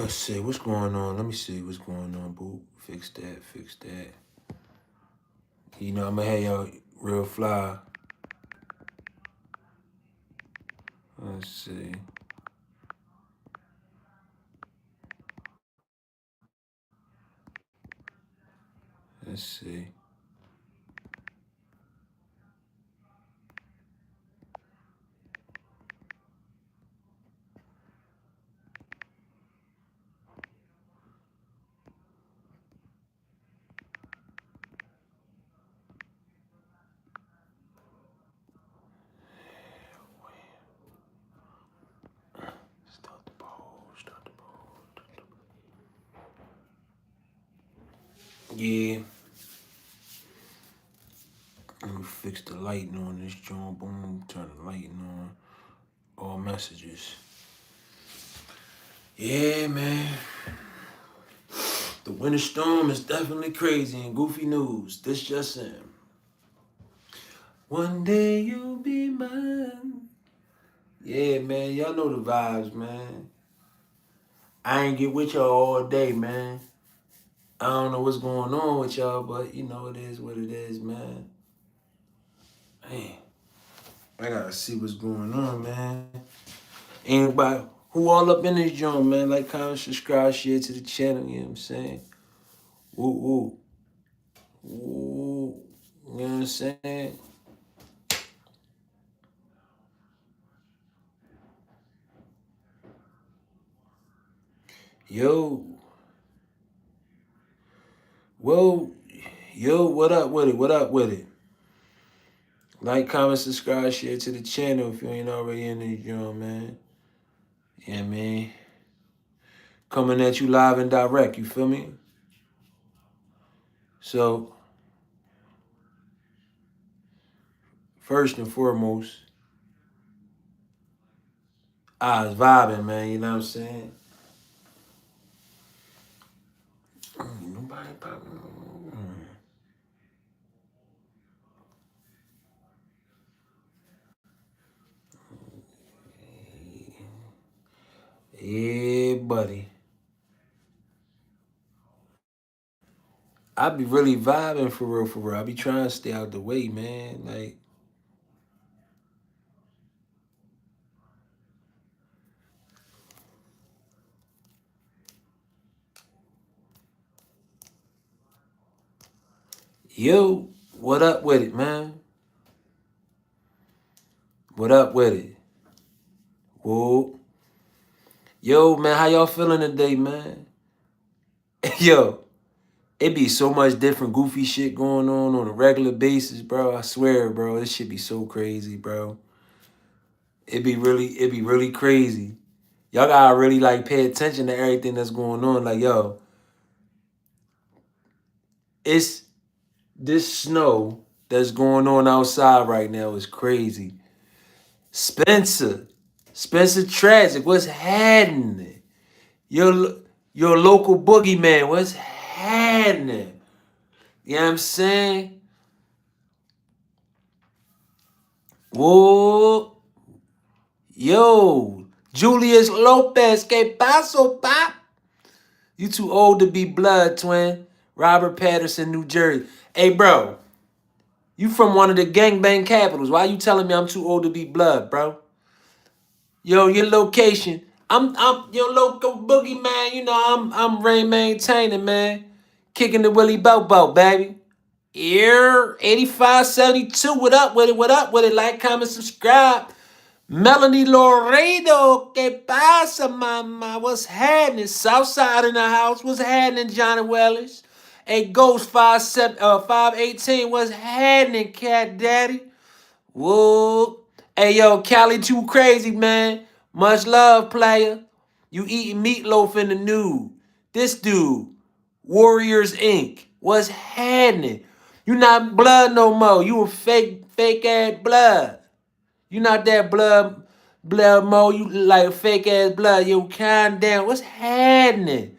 Let's see what's going on. Let me see what's going on, boo. Fix that, fix that. You know, I'm gonna have y'all real fly. Let's see. Let's see. Start the poll. Start the poll. Yeah. Let me fix the lighting on this joint. Boom. Turn the lighting on. All messages. Yeah, man. The winter storm is definitely crazy and goofy news. This just in. One day you'll be mine. Yeah, man. Y'all know the vibes, man. I ain't get with y'all all day, man. I don't know what's going on with y'all, but you know it is what it is, man. Man, I gotta see what's going on, man. Anybody who all up in this joint, man, like, comment, subscribe, share to the channel, you know what I'm saying? Woo, woo. Woo. You know what I'm saying? Yo. Whoa. Yo, what up with it? What up with it? Like, comment, subscribe, share to the channel if you ain't already in this joint, man. Yeah, man. Coming at you live and direct, you feel me? So, first and foremost, I was vibing, man, you know what I'm saying? Nobody popping. Yeah, buddy. I be really vibing for real, for real. I be trying to stay out the way, man. Like, yo, what up with it, man? What up with it? Whoa. Yo, man, how y'all feeling today, man? Yo, it be so much different goofy shit going on a regular basis, bro. I swear, bro, this shit be so crazy, bro. It be really crazy. Y'all gotta really like pay attention to everything that's going on. Like, yo, it's this snow that's going on outside right now is crazy. Spencer, Spencer Tragic, what's happening? Your your local boogeyman, what's happening? You know what I'm saying? Whoa, yo, Julius Lopez, que paso, pop? You too old to be blood, twin. Robert Patterson, New Jersey. Hey, bro, you from one of the gangbang capitals. Why you telling me I'm too old to be blood, bro? Yo, your location. I'm your local boogeyman. You know, I'm Ray maintaining, man. Kicking the Willie Bobo, baby. Here, 8572. What up with it? What up with it? Like, comment, subscribe. Melanie Laredo, que pasa, mama? What's happening? Southside in the house. What's happening, Johnny Wellis? Hey, Ghost 518. What's happening, Cat Daddy? Whoa. Hey, yo, Cali too crazy, man. Much love, player. You eating meatloaf in the nude. This dude, Warriors Inc. What's happening? You not blood no more. You a fake ass blood. You not that blood mo. You like fake ass blood. Yo, calm down. What's happening?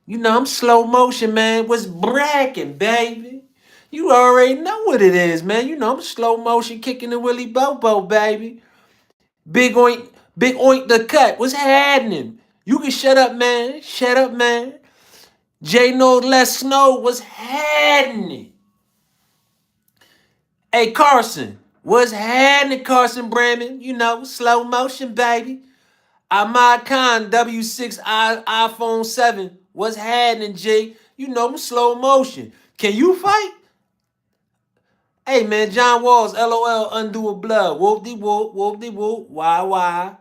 You know, I'm slow motion, man. What's bracking, baby? You already know what it is, man. You know, I'm slow motion kicking the Willie Bobo, baby. Big oink the cut. What's happening? You can shut up, man. Shut up, man. J No Less Snow was happening. Hey, Carson. What's happening, Carson Bremen? You know, slow motion, baby. Ahmad Khan, W6 iPhone 7. What's happening, G? You know, slow motion. Can you fight? Hey, man, John Walls, LOL, undo a blood. Whoop-de-whoop, whoop-de-whoop, why?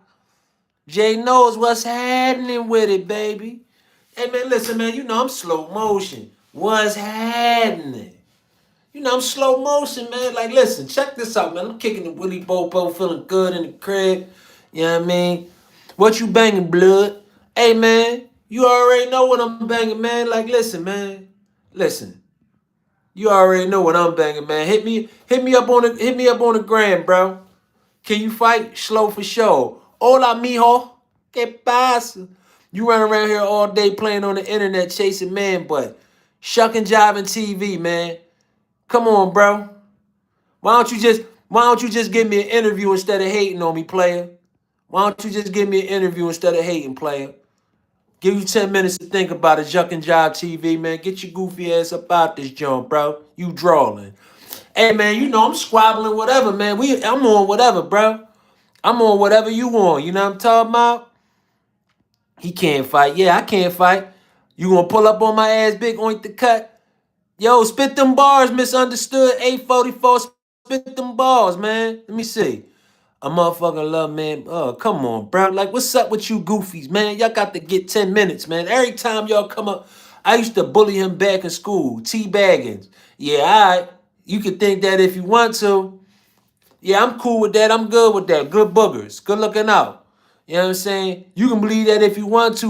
Jay knows what's happening with it, baby. Hey, man, listen, man, you know I'm slow motion. What's happening? You know I'm slow motion, man. Like, listen, check this out, man. I'm kicking the Willie Bobo, feeling good in the crib. You know what I mean? What you banging, blood? Hey, man, you already know what I'm banging, man. Like, listen, man. Listen. You already know what I'm banging, man. Hit me up on the gram, bro. Can you fight? Slow for sure. Hola, mijo. ¿Qué pasa? You run around here all day playing on the internet chasing man, but shucking jiving TV, man. Come on, bro. Why don't you just give me an interview instead of hating on me, player? Why don't you just give me an interview instead of hating, player? Give you 10 minutes to think about it, Juck and Jive TV, man. Get your goofy ass up out this joint, bro. You drawing. Hey, man, you know I'm squabbling whatever, man. I'm on whatever, bro. I'm on whatever you want. You know what I'm talking about? He can't fight. Yeah, I can't fight. You gonna pull up on my ass, big oink the cut? Yo, spit them bars, misunderstood. 844, spit them bars, man. Let me see. A motherfucker love, man. Oh, come on, bro. Like, what's up with you goofies, man? Y'all got to get 10 minutes, man. Every time y'all come up, I used to bully him back in school. T-baggins. Yeah, all right. You can think that if you want to. Yeah, I'm cool with that. I'm good with that. Good boogers. Good looking out. You know what I'm saying? You can believe that if you want to,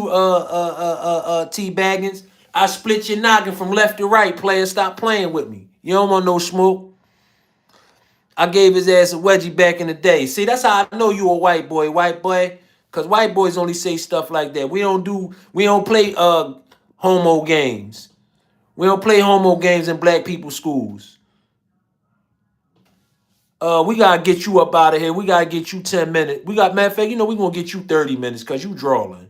T-baggins. I split your noggin from left to right, player. Stop playing with me. You don't want no smoke. I gave his ass a wedgie back in the day. See, that's how I know you a white boy. Cause white boys only say stuff like that. We don't play homo games. We don't play homo games in black people's schools. We gotta get you up out of here. We gotta get you 10 minutes. Matter of fact, you know, we gonna get you 30 minutes because you drawing.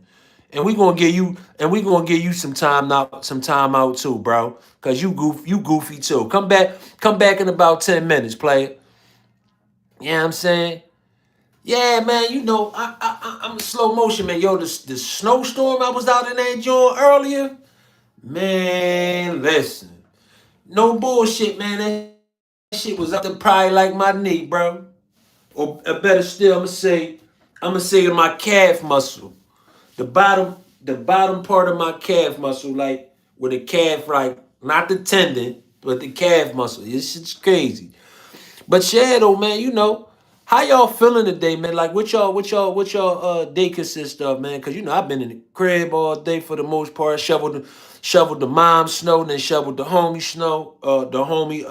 And we gonna give you some time out too, bro. Cause you goofy too. Come back in about 10 minutes, player. You know what I'm saying? Yeah, man, you know, I'm in slow motion, man. Yo, the snowstorm I was out in that joint earlier, man, listen. No bullshit, man. That shit was up to probably like my knee, bro. Or better still, I'm gonna say to my calf muscle. The bottom part of my calf muscle, like with the calf, like not the tendon, but the calf muscle. This shit's crazy. But yeah, though, man, you know, how y'all feeling today, man? Like what y'all day consist of, man? Cause you know I've been in the crib all day for the most part. Shoveled the mom snow, then shoveled the homie snow, the homie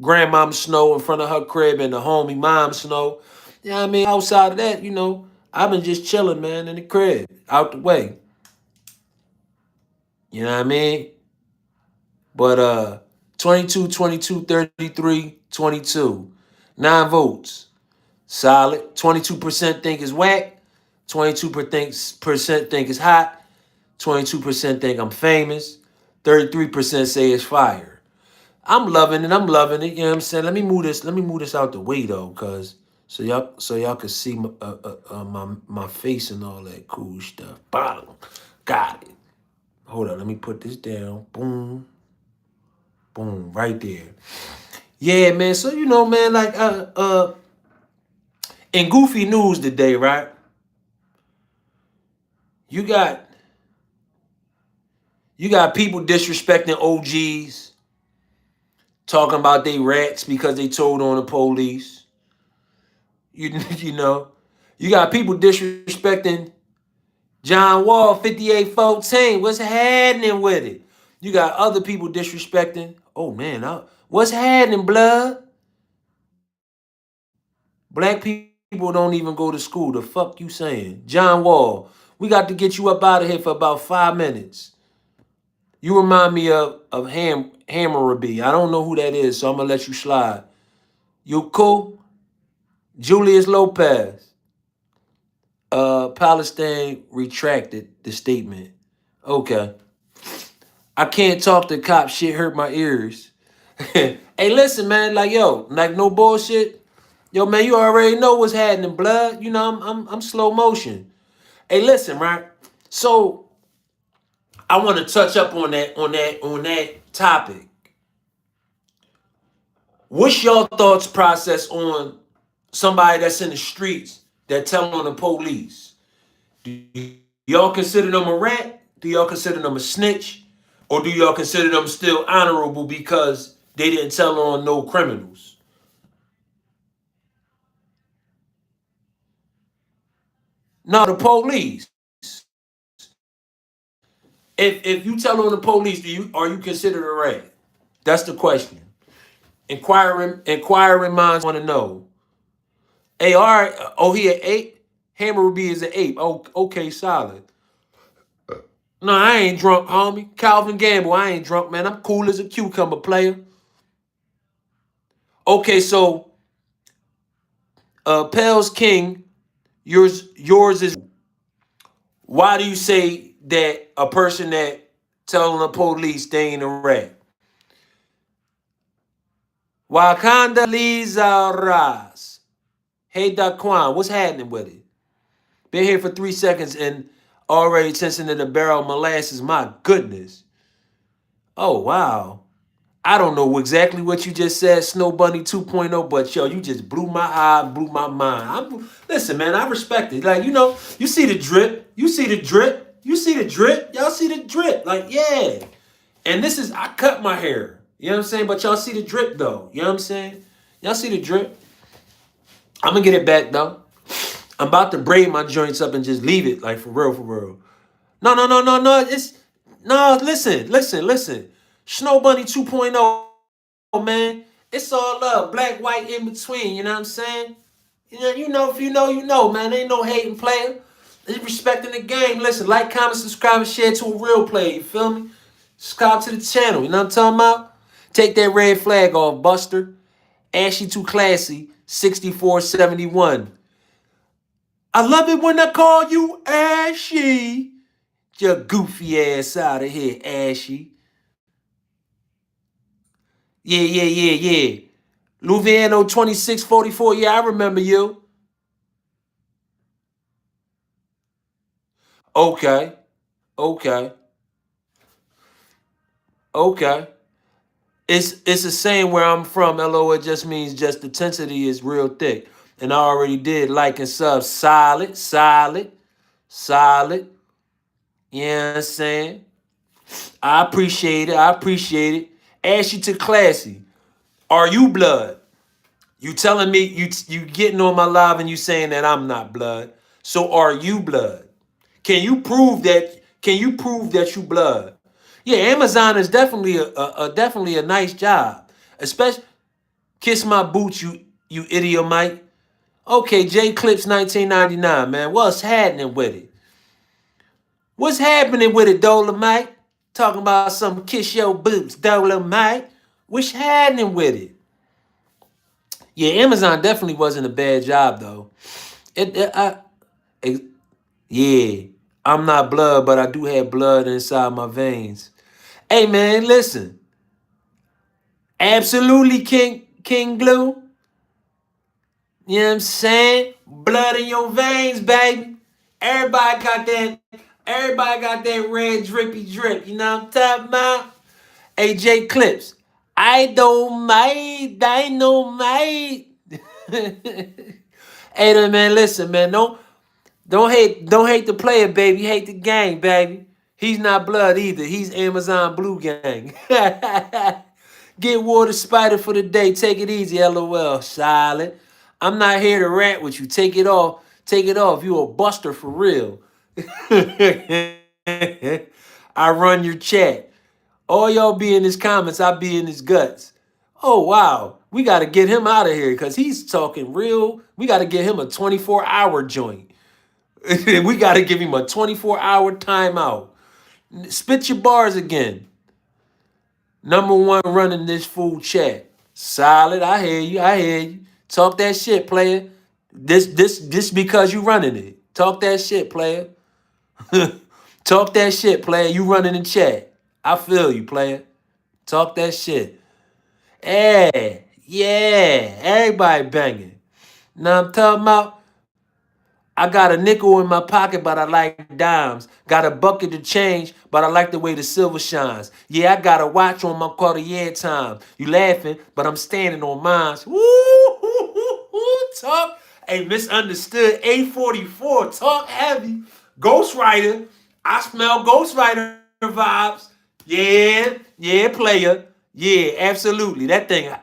grandmom snow in front of her crib and the homie mom snow. You know what I mean? Outside of that, you know, I've been just chilling, man, in the crib, out the way. You know what I mean? But 22, 22, 33, 22. 9 votes. Solid. 22% think it's whack. 22% think it's hot. 22% think I'm famous. 33% say it's fire. I'm loving it. I'm loving it. You know what I'm saying? Let me move this out the way though, cause so y'all can see my face and all that cool stuff. Bang. Got it. Hold on. Let me put this down. Boom. Boom. Right there. Yeah, man. So you know, man, like in goofy news today, right? You got people disrespecting OGs, talking about they rats because they told on the police. You know, you got people disrespecting John Wall 5814. What's happening with it? You got other people disrespecting. Oh man, what's happening, blood? Black people don't even go to school. The fuck you saying? John Wall, we got to get you up out of here for about 5 minutes. You remind me of Hammurabi. I don't know who that is, so I'm gonna let you slide. You cool? Julius Lopez. Palestine retracted the statement. Okay. I can't talk to cops. Shit hurt my ears. Hey, listen, man. Like, yo, like no bullshit. Yo, man, you already know what's happening, blood. You know, I'm slow motion. Hey, listen, right? So I want to touch up on that topic. What's your thoughts process on somebody that's in the streets that telling the police? Do y'all consider them a rat? Do y'all consider them a snitch? Or do y'all consider them still honorable because they didn't tell on no criminals? No, the police. If you tell on the police, are you considered a rat? That's the question. Inquiring minds want to know. Hey, all right. Oh, he an ape? Hammer Ruby is an ape. Oh, okay, solid. No, I ain't drunk, homie. Calvin Gamble, I ain't drunk, man. I'm cool as a cucumber, player. Okay, so Pell's King, yours is. Why do you say that a person that telling the police they ain't a rat? Wakanda Liza Raz. Hey, Daquan, what's happening with it? Been here for 3 seconds and already sensing to the barrel of molasses. My goodness. Oh, wow. I don't know exactly what you just said, Snow Bunny 2.0, but yo, you just blew my eye, blew my mind. Listen, man, I respect it. Like, you know, you see the drip, you see the drip, you see the drip, y'all see the drip. Like, yeah. And this is, I cut my hair. You know what I'm saying? But y'all see the drip, though. You know what I'm saying? Y'all see the drip? I'm going to get it back, though. I'm about to braid my joints up and just leave it, like, for real, for real. No, no, no, no, no. No, listen. Snow Bunny 2.0, man. It's all love. Black, white, in between. You know what I'm saying? You know, if you know, you know, man. Ain't no hating player. It's respecting the game. Listen, like, comment, subscribe, and share to a real player. You feel me? Subscribe to the channel. You know what I'm talking about? Take that red flag off, Buster. Ashy too classy. 6471. I love it when I call you Ashy. Your goofy ass out of here, Ashy. Yeah. Luviano 2644. Yeah, I remember you. Okay. It's a saying where I'm from. LO, it just means just the intensity is real thick. And I already did like and sub. Solid. You know what I'm saying? I appreciate it. Ashy to classy. Are you blood? You telling me you getting on my live and you saying that I'm not blood. So are you blood? Can you prove that? Can you prove that you blood? Yeah, Amazon is definitely definitely a nice job. Especially kiss my boots, you idiot Mike. Okay, J Clips 1999, man. What's happening with it? What's happening with it, Dolomite? Talking about some kiss your boots, Dolomite. What's happening with it? Yeah, Amazon definitely wasn't a bad job though. It yeah, I'm not blood, but I do have blood inside my veins. Hey man, listen. Absolutely, King Glue. You know what I'm saying? Blood in your veins, baby. Everybody got that red drippy drip. You know what I'm talking about? AJ Clips. I don't mind. Dynamite. Hey man, listen, man. Don't hate the player, baby. Hate the gang, baby. He's not blood either. He's Amazon Blue Gang. Get water spider for the day. Take it easy, LOL. Silent. I'm not here to rant with you. Take it off. Take it off. You a buster for real. I run your chat. All y'all be in his comments. I be in his guts. Oh, wow. We got to get him out of here because he's talking real. We got to get him a 24-hour joint. We got to give him a 24-hour timeout. Spit your bars again. Number one running this fool chat. Solid. I hear you. Talk that shit, player. This because you running it. Talk that shit, player. Talk that shit, player. You running the chat. I feel you, player. Talk that shit. Hey, yeah. Everybody banging. Now I'm talking about I got a nickel in my pocket, but I like dimes. Got a bucket to change, but I like the way the silver shines. Yeah, I got a watch on my Cartier time. You laughing, but I'm standing on mine. Woo, talk. Hey, misunderstood. 844, talk heavy. Ghostwriter. I smell Ghostwriter vibes. Yeah, player. Yeah, absolutely. That thing,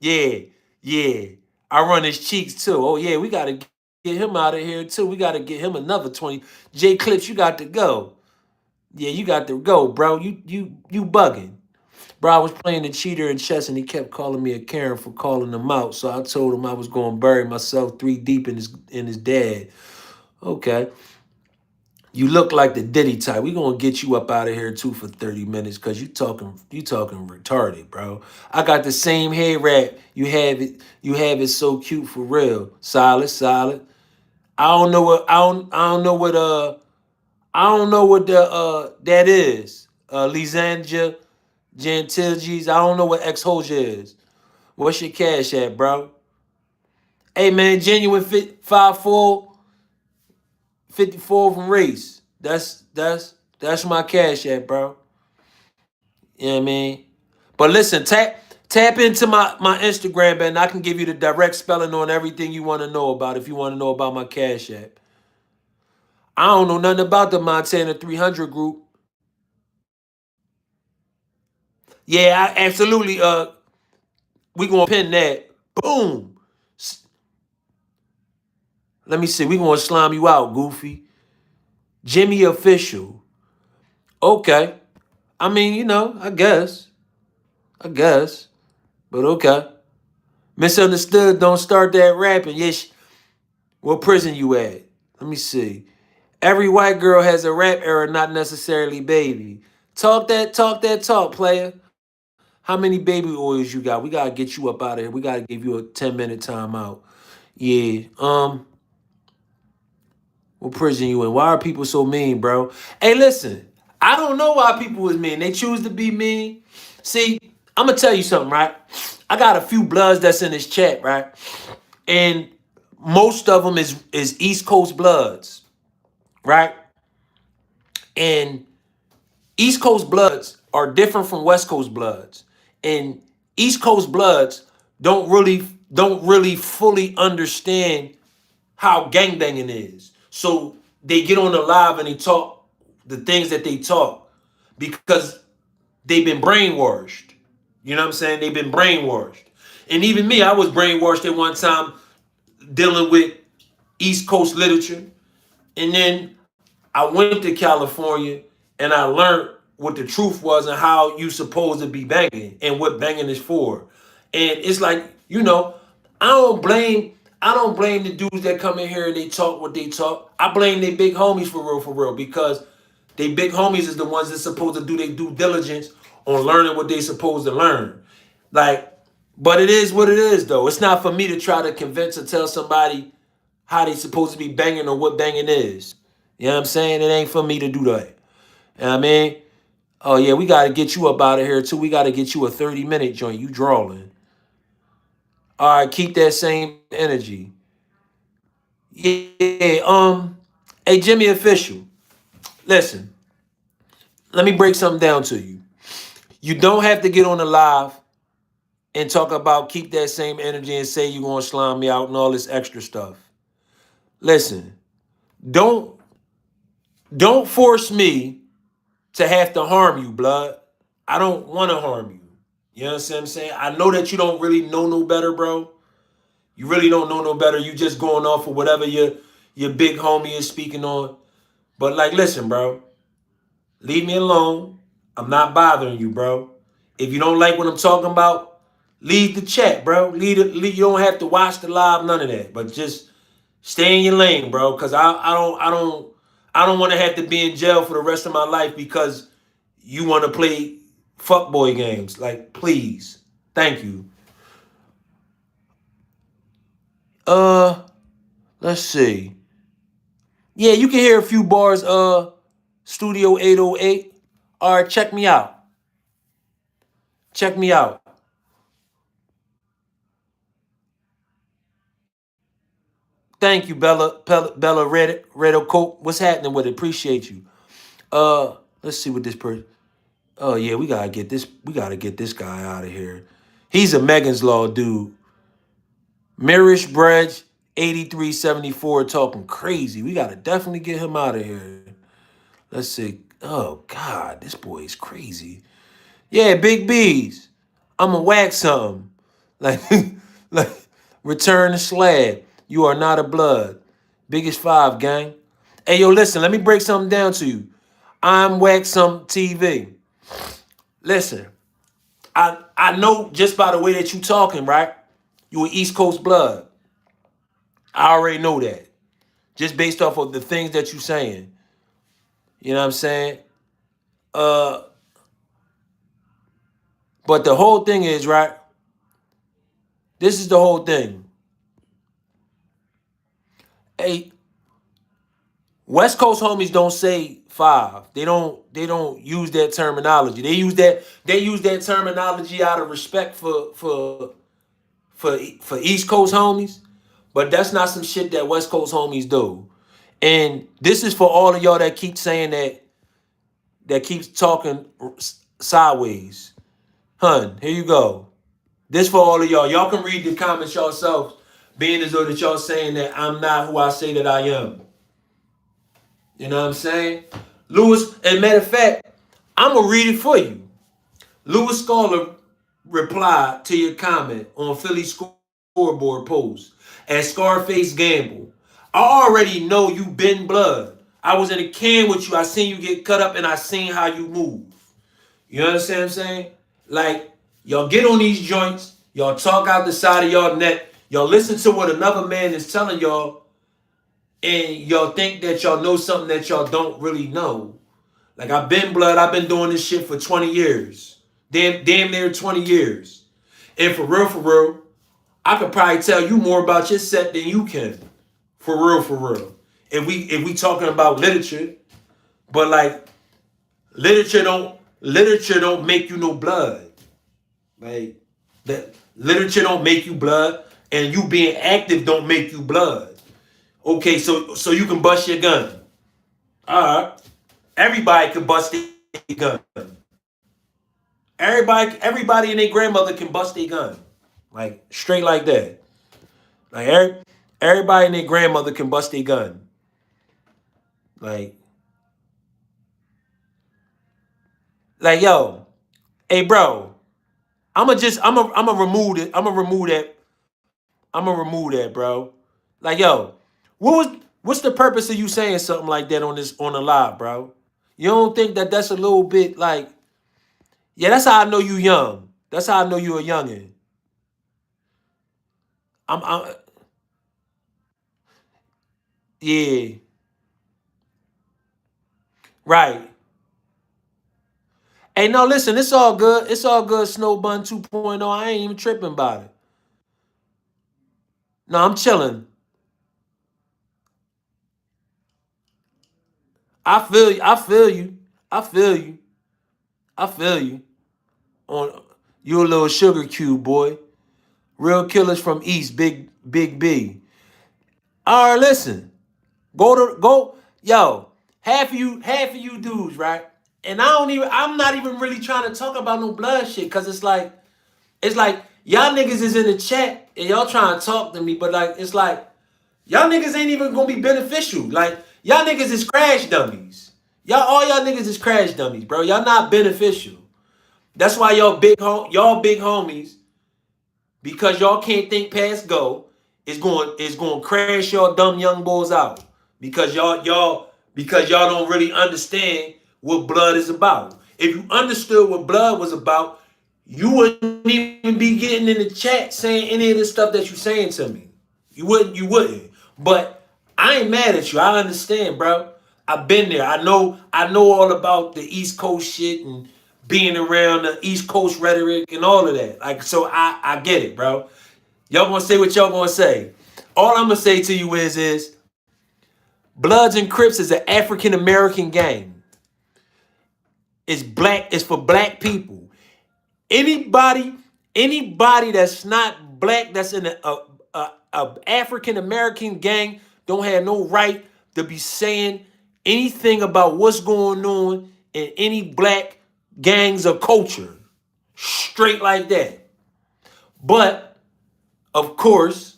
yeah. I run his cheeks too. Oh yeah, we gotta get him out of here too. We gotta get him another 20. J Clips, you got to go. Yeah, you got to go, bro. You bugging. Bro, I was playing the cheater in chess and he kept calling me a Karen for calling him out. So I told him I was gonna bury myself 3 deep in his dad. Okay. You look like the Diddy type. We gonna get you up out of here too for 30 minutes because you talking retarded, bro. I got the same hair wrap. You have it so cute for real. Solid. I don't know what that is. Lisandra Gentilges. I don't know what ex Hoja is. What's your cash at, bro? Hey man, genuine fit 5'4", 54 from race. That's my cash at, bro. You know what I mean? But listen, tap into my Instagram, and I can give you the direct spelling on everything you want to know about if you want to know about my cash app. I don't know nothing about the Montana 300 group. Yeah, absolutely. We gonna pin that. Boom. Let me see. We gonna slime you out, Goofy. Jimmy Official. Okay. I mean, I guess. I guess. But okay. Misunderstood. Don't start that rapping. Yes. What prison you at? Let me see. Every white girl has a rap era, not necessarily baby. Talk, player. How many baby oils you got? We gotta get you up out of here. We gotta give you a 10-minute timeout. Yeah. What prison you in? Why are people so mean, bro? Hey, listen. I don't know why people is mean. They choose to be mean. See, I'm gonna tell you something, right? I got a few bloods that's in this chat, right? And most of them is East Coast bloods, right? And East Coast bloods are different from West Coast bloods. And East Coast bloods don't really fully understand how gangbanging is. So they get on the live and they talk the things that they talk because they've been brainwashed. You know what I'm saying? They've been brainwashed. And even me, I was brainwashed at one time dealing with East Coast literature. And then I went to California and I learned what the truth was and how you supposed to be banging and what banging is for. And it's like, I don't blame the dudes that come in here and they talk what they talk. I blame they big homies for real, because they big homies is the ones that's supposed to do their due diligence on learning what they supposed to learn. Like, but it is what it is though. It's not for me to try to convince or tell somebody how they supposed to be banging or what banging is. You know what I'm saying? It ain't for me to do that. You know what I mean? Oh yeah, we gotta get you up out of here too. We gotta get you a 30-minute joint. You drawing. All right, keep that same energy. Yeah, hey Jimmy Official. Listen, let me break something down to you. You don't have to get on the live and talk about keep that same energy and say you're gonna slime me out and all this extra stuff. Listen, don't don't force me to have to harm you, blood. I don't want to harm you. You know what I'm saying? I know that you don't really know no better, bro. You really don't know no better. You just going off of whatever your big homie is speaking on. But like, listen, bro, leave me alone. I'm not bothering you, bro. If you don't like what I'm talking about, leave the chat, bro. You don't have to watch the live, none of that. But just stay in your lane, bro. Cause I don't want to have to be in jail for the rest of my life because you want to play fuckboy games. Like, please. Thank you. Uh, let's see. Yeah, you can hear a few bars, Studio 808. All right, check me out. Check me out. Thank you, Bella Red Coat. What's happening with it? Appreciate you. Let's see what this person. Oh yeah, we gotta get this. We gotta get this guy out of here. He's a Megan's Law dude. Mirish Bredge, 8374, talking crazy. We gotta definitely get him out of here. Let's see. Oh God, this boy is crazy. Yeah, Big B's. I'ma wax something. Like, like return the slab. You are not a blood. Biggest five, gang. Hey, yo, listen, let me break something down to you. I'm Wax Some TV. Listen, I know just by the way that you talking, right? You an East Coast blood. I already know that. Just based off of the things that you saying. You know what I'm saying? Uh, but the whole thing is, right? This is the whole thing. Hey, West Coast homies don't say five. They don't use that terminology. They use that terminology out of respect for East Coast homies. But that's not some shit that West Coast homies do. And this is for all of y'all that keep saying that keeps talking sideways. Hun, here you go. This for all of y'all. Y'all can read the comments yourselves, being as though that y'all saying that I'm not who I say that I am. You know what I'm saying? Lewis, and matter of fact, I'm going to read it for you. Lewis Scholar replied to your comment on Philly scoreboard post at Scarface Gamble. I already know you been blood. I was in a can with you. I seen you get cut up and I seen how you move. You understand what I'm saying? Like, y'all get on these joints. Y'all talk out the side of y'all neck. Y'all listen to what another man is telling y'all. And y'all think that y'all know something that y'all don't really know. Like, I've been blood. I've been doing this shit for 20 years. Damn near 20 years. And for real, I could probably tell you more about your set than you can. For real. If we talking about literature, but like literature don't make you no blood. Like that literature don't make you blood, and you being active don't make you blood. Okay, so you can bust your gun. Alright. Everybody can bust their gun. Everybody and their grandmother can bust their gun. Like straight like that. Like everybody and their grandmother can bust their gun. Like yo, hey bro, I'ma remove it. I'ma remove that. I'ma remove that, bro. Like yo, what's the purpose of you saying something like that on the live, bro? You don't think that that's a little bit like, yeah, that's how I know you young. That's how I know you a youngin'. I'm yeah, right. Hey, no, listen, it's all good. It's all good, Snow Bun 2.0. I ain't even tripping about it. No, I'm chilling. I feel you. I feel you. I feel you. I feel you. On you a little sugar cube, boy. Real killers from East, Big B. All right, listen. Go. Yo, half of you dudes, right? And I'm not even really trying to talk about no blood shit, cause it's like y'all niggas is in the chat and y'all trying to talk to me, but like it's like y'all niggas ain't even gonna be beneficial. Like y'all niggas is crash dummies. All y'all niggas is crash dummies, bro. Y'all not beneficial. That's why y'all big homies, because y'all can't think past go, is going to crash y'all dumb young boys out, because y'all don't really understand what blood is about. If you understood what blood was about, you wouldn't even be getting in the chat saying any of the stuff that you saying to me. You wouldn't. But I ain't mad at you. I understand, bro. I've been there. I know all about the East Coast shit and being around the East Coast rhetoric and all of that. Like, so I get it, bro. Y'all gonna say what y'all gonna say. All I'm gonna say to you is Bloods and Crips is an African American gang. It's black. It's for black people. Anybody, anybody that's not black, that's in a African American gang, don't have no right to be saying anything about what's going on in any black gangs or culture. Straight like that. But of course,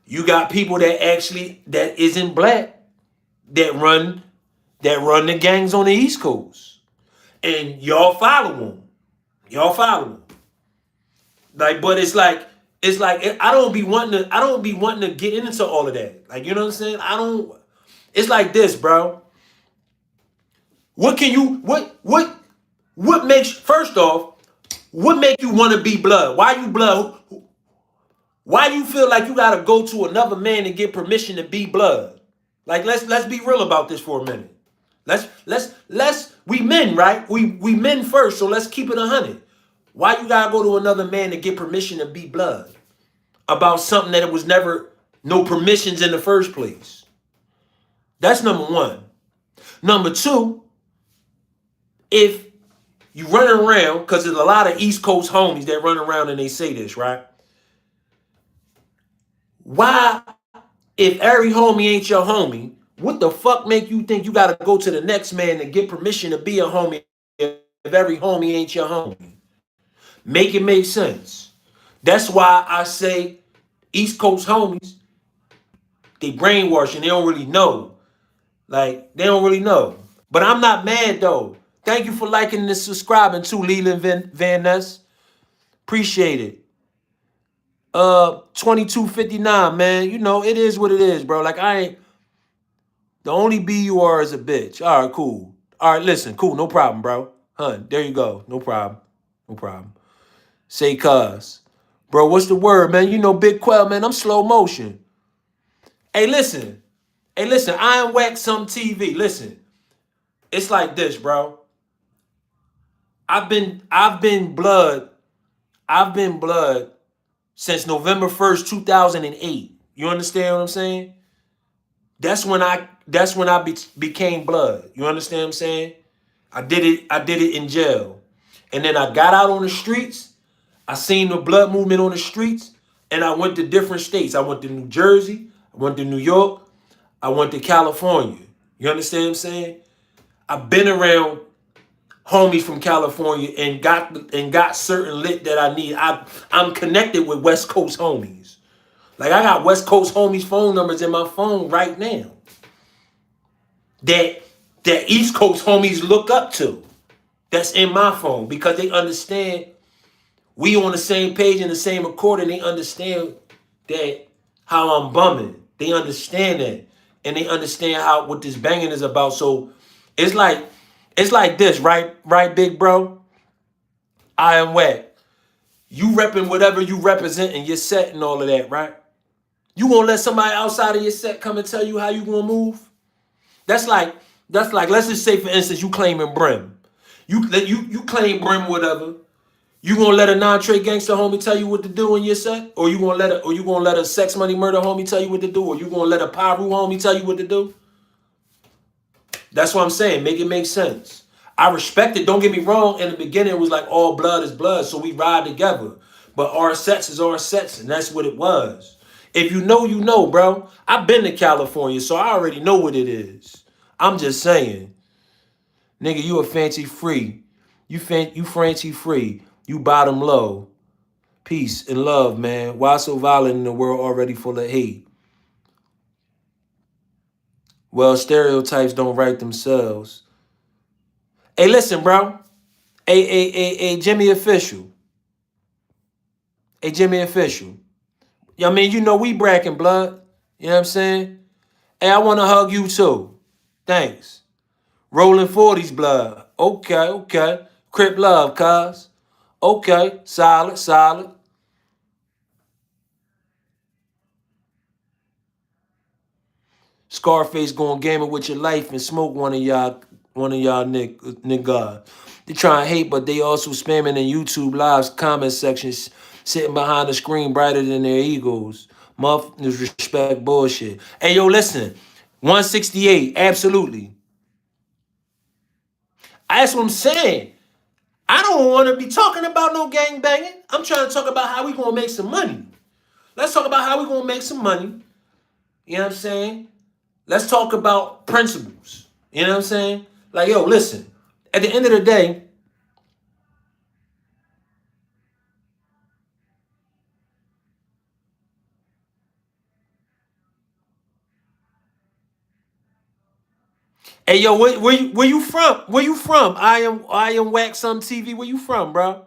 you got people that isn't black that run the gangs on the East Coast, and y'all follow them. Y'all follow them. Like, but it's like I don't be wanting to get into all of that. Like, you know what I'm saying? I don't. It's like this, bro. What can you what makes, first off, what make you want to be blood? Why you blood? Why you feel like you gotta go to another man and get permission to be blood? Like, let's be real about this for a minute. Let's we men, right? We men first, so let's keep it 100. Why you gotta go to another man to get permission to be blood about something that it was never no permissions in the first place? That's number one. Number two, if you run around, because there's a lot of East Coast homies that run around and they say this, right? Why, if every homie ain't your homie, what the fuck make you think you gotta go to the next man to get permission to be a homie if every homie ain't your homie? Make it make sense. That's why I say East Coast homies, they brainwash and they don't really know. Like, they don't really know. But I'm not mad though. Thank you for liking and subscribing too, Leland Van Ness. Appreciate it. 2259, man. You know, it is what it is, bro. Like, I ain't, the only B you are is a bitch. All right, cool. All right, listen, cool, no problem, bro. Hun, there you go. No problem. No problem. Say cuz. Bro, what's the word, man? You know, Big Quell, man, I'm slow motion. Hey, listen. I am Wax Some TV. Listen. It's like this, bro. I've been blood since November 1st, 2008. You understand what I'm saying? That's when I became blood. You understand what I'm saying? I did it in jail. And then I got out on the streets. I seen the blood movement on the streets, and I went to different states. I went to New Jersey, I went to New York, I went to California. You understand what I'm saying? I've been around homies from California and got certain lit that I need. I'm connected with West Coast homies. Like, I got West Coast homies' phone numbers in my phone right now that East Coast homies look up to. That's in my phone, because they understand we on the same page and the same accord, and they understand that how I'm bumming. They understand that, and they understand what this banging is about. So it's like this, right, big bro? I am Wack. You repping whatever you represent in your set and all of that, right? You gonna let somebody outside of your set come and tell you how you gonna move? That's like, let's just say, for instance, you claiming Brim. You claim Brim, whatever. You gonna let a non-trade gangster homie tell you what to do in your set? Or you gonna let a sex money murder homie tell you what to do? Or you gonna let a Pyru homie tell you what to do? That's what I'm saying. Make it make sense. I respect it. Don't get me wrong. In the beginning, it was like all blood is blood, so we ride together. But our sets is our sets, and that's what it was. If you know, you know, bro. I've been to California, so I already know what it is. I'm just saying. Nigga, you a fancy free. You fancy free. You bottom low. Peace and love, man. Why so violent in the world already full of hate? Well, stereotypes don't write themselves. Hey, listen, bro. Hey, Jimmy Official. Hey, Jimmy Official. I mean, you know we bracking blood. You know what I'm saying? Hey, I want to hug you too. Thanks. Rolling 40s blood. Okay. Crip love, cuz. Okay, solid. Scarface going gaming with your life and smoke one of y'all nigga. They try and hate, but they also spamming in YouTube lives comment sections, sitting behind the screen brighter than their egos. Motherfuckers respect bullshit. Hey, yo, listen. 168, absolutely. That's what I'm saying. I don't want to be talking about no gang banging. I'm trying to talk about how we gonna make some money. Let's talk about how we gonna make some money. You know what I'm saying? Let's talk about principles. You know what I'm saying? Like, yo, listen. At the end of the day, hey, yo, where you from? Where you from? I am Wax Some TV. Where you from, bro?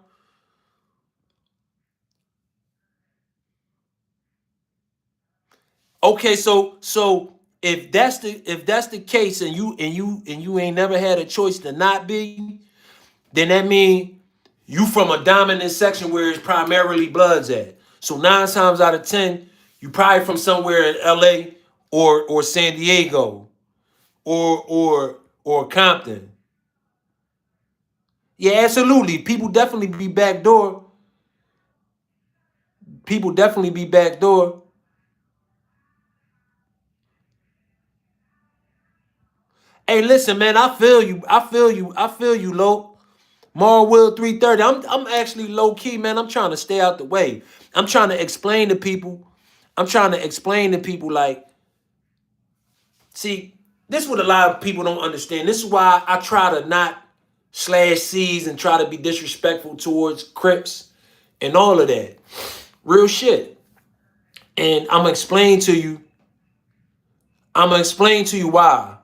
Okay, so if that's the case, and you ain't never had a choice to not be, then that means you from a dominant section where it's primarily Bloods at. So 9 times out of 10, you probably from somewhere in LA or San Diego or Compton. Yeah, absolutely. People definitely be backdoor. People definitely be backdoor. Hey, listen, man, I feel you. I feel you. I feel you, Lo. Mar Will 330. I'm actually low key, man. I'm trying to stay out the way. I'm trying to explain to people. I'm trying to explain to people like, see, this is what a lot of people don't understand. This is why I try to not slash C's and try to be disrespectful towards Crips and all of that. Real shit. And I'm gonna explain to you. I'm gonna explain to you why.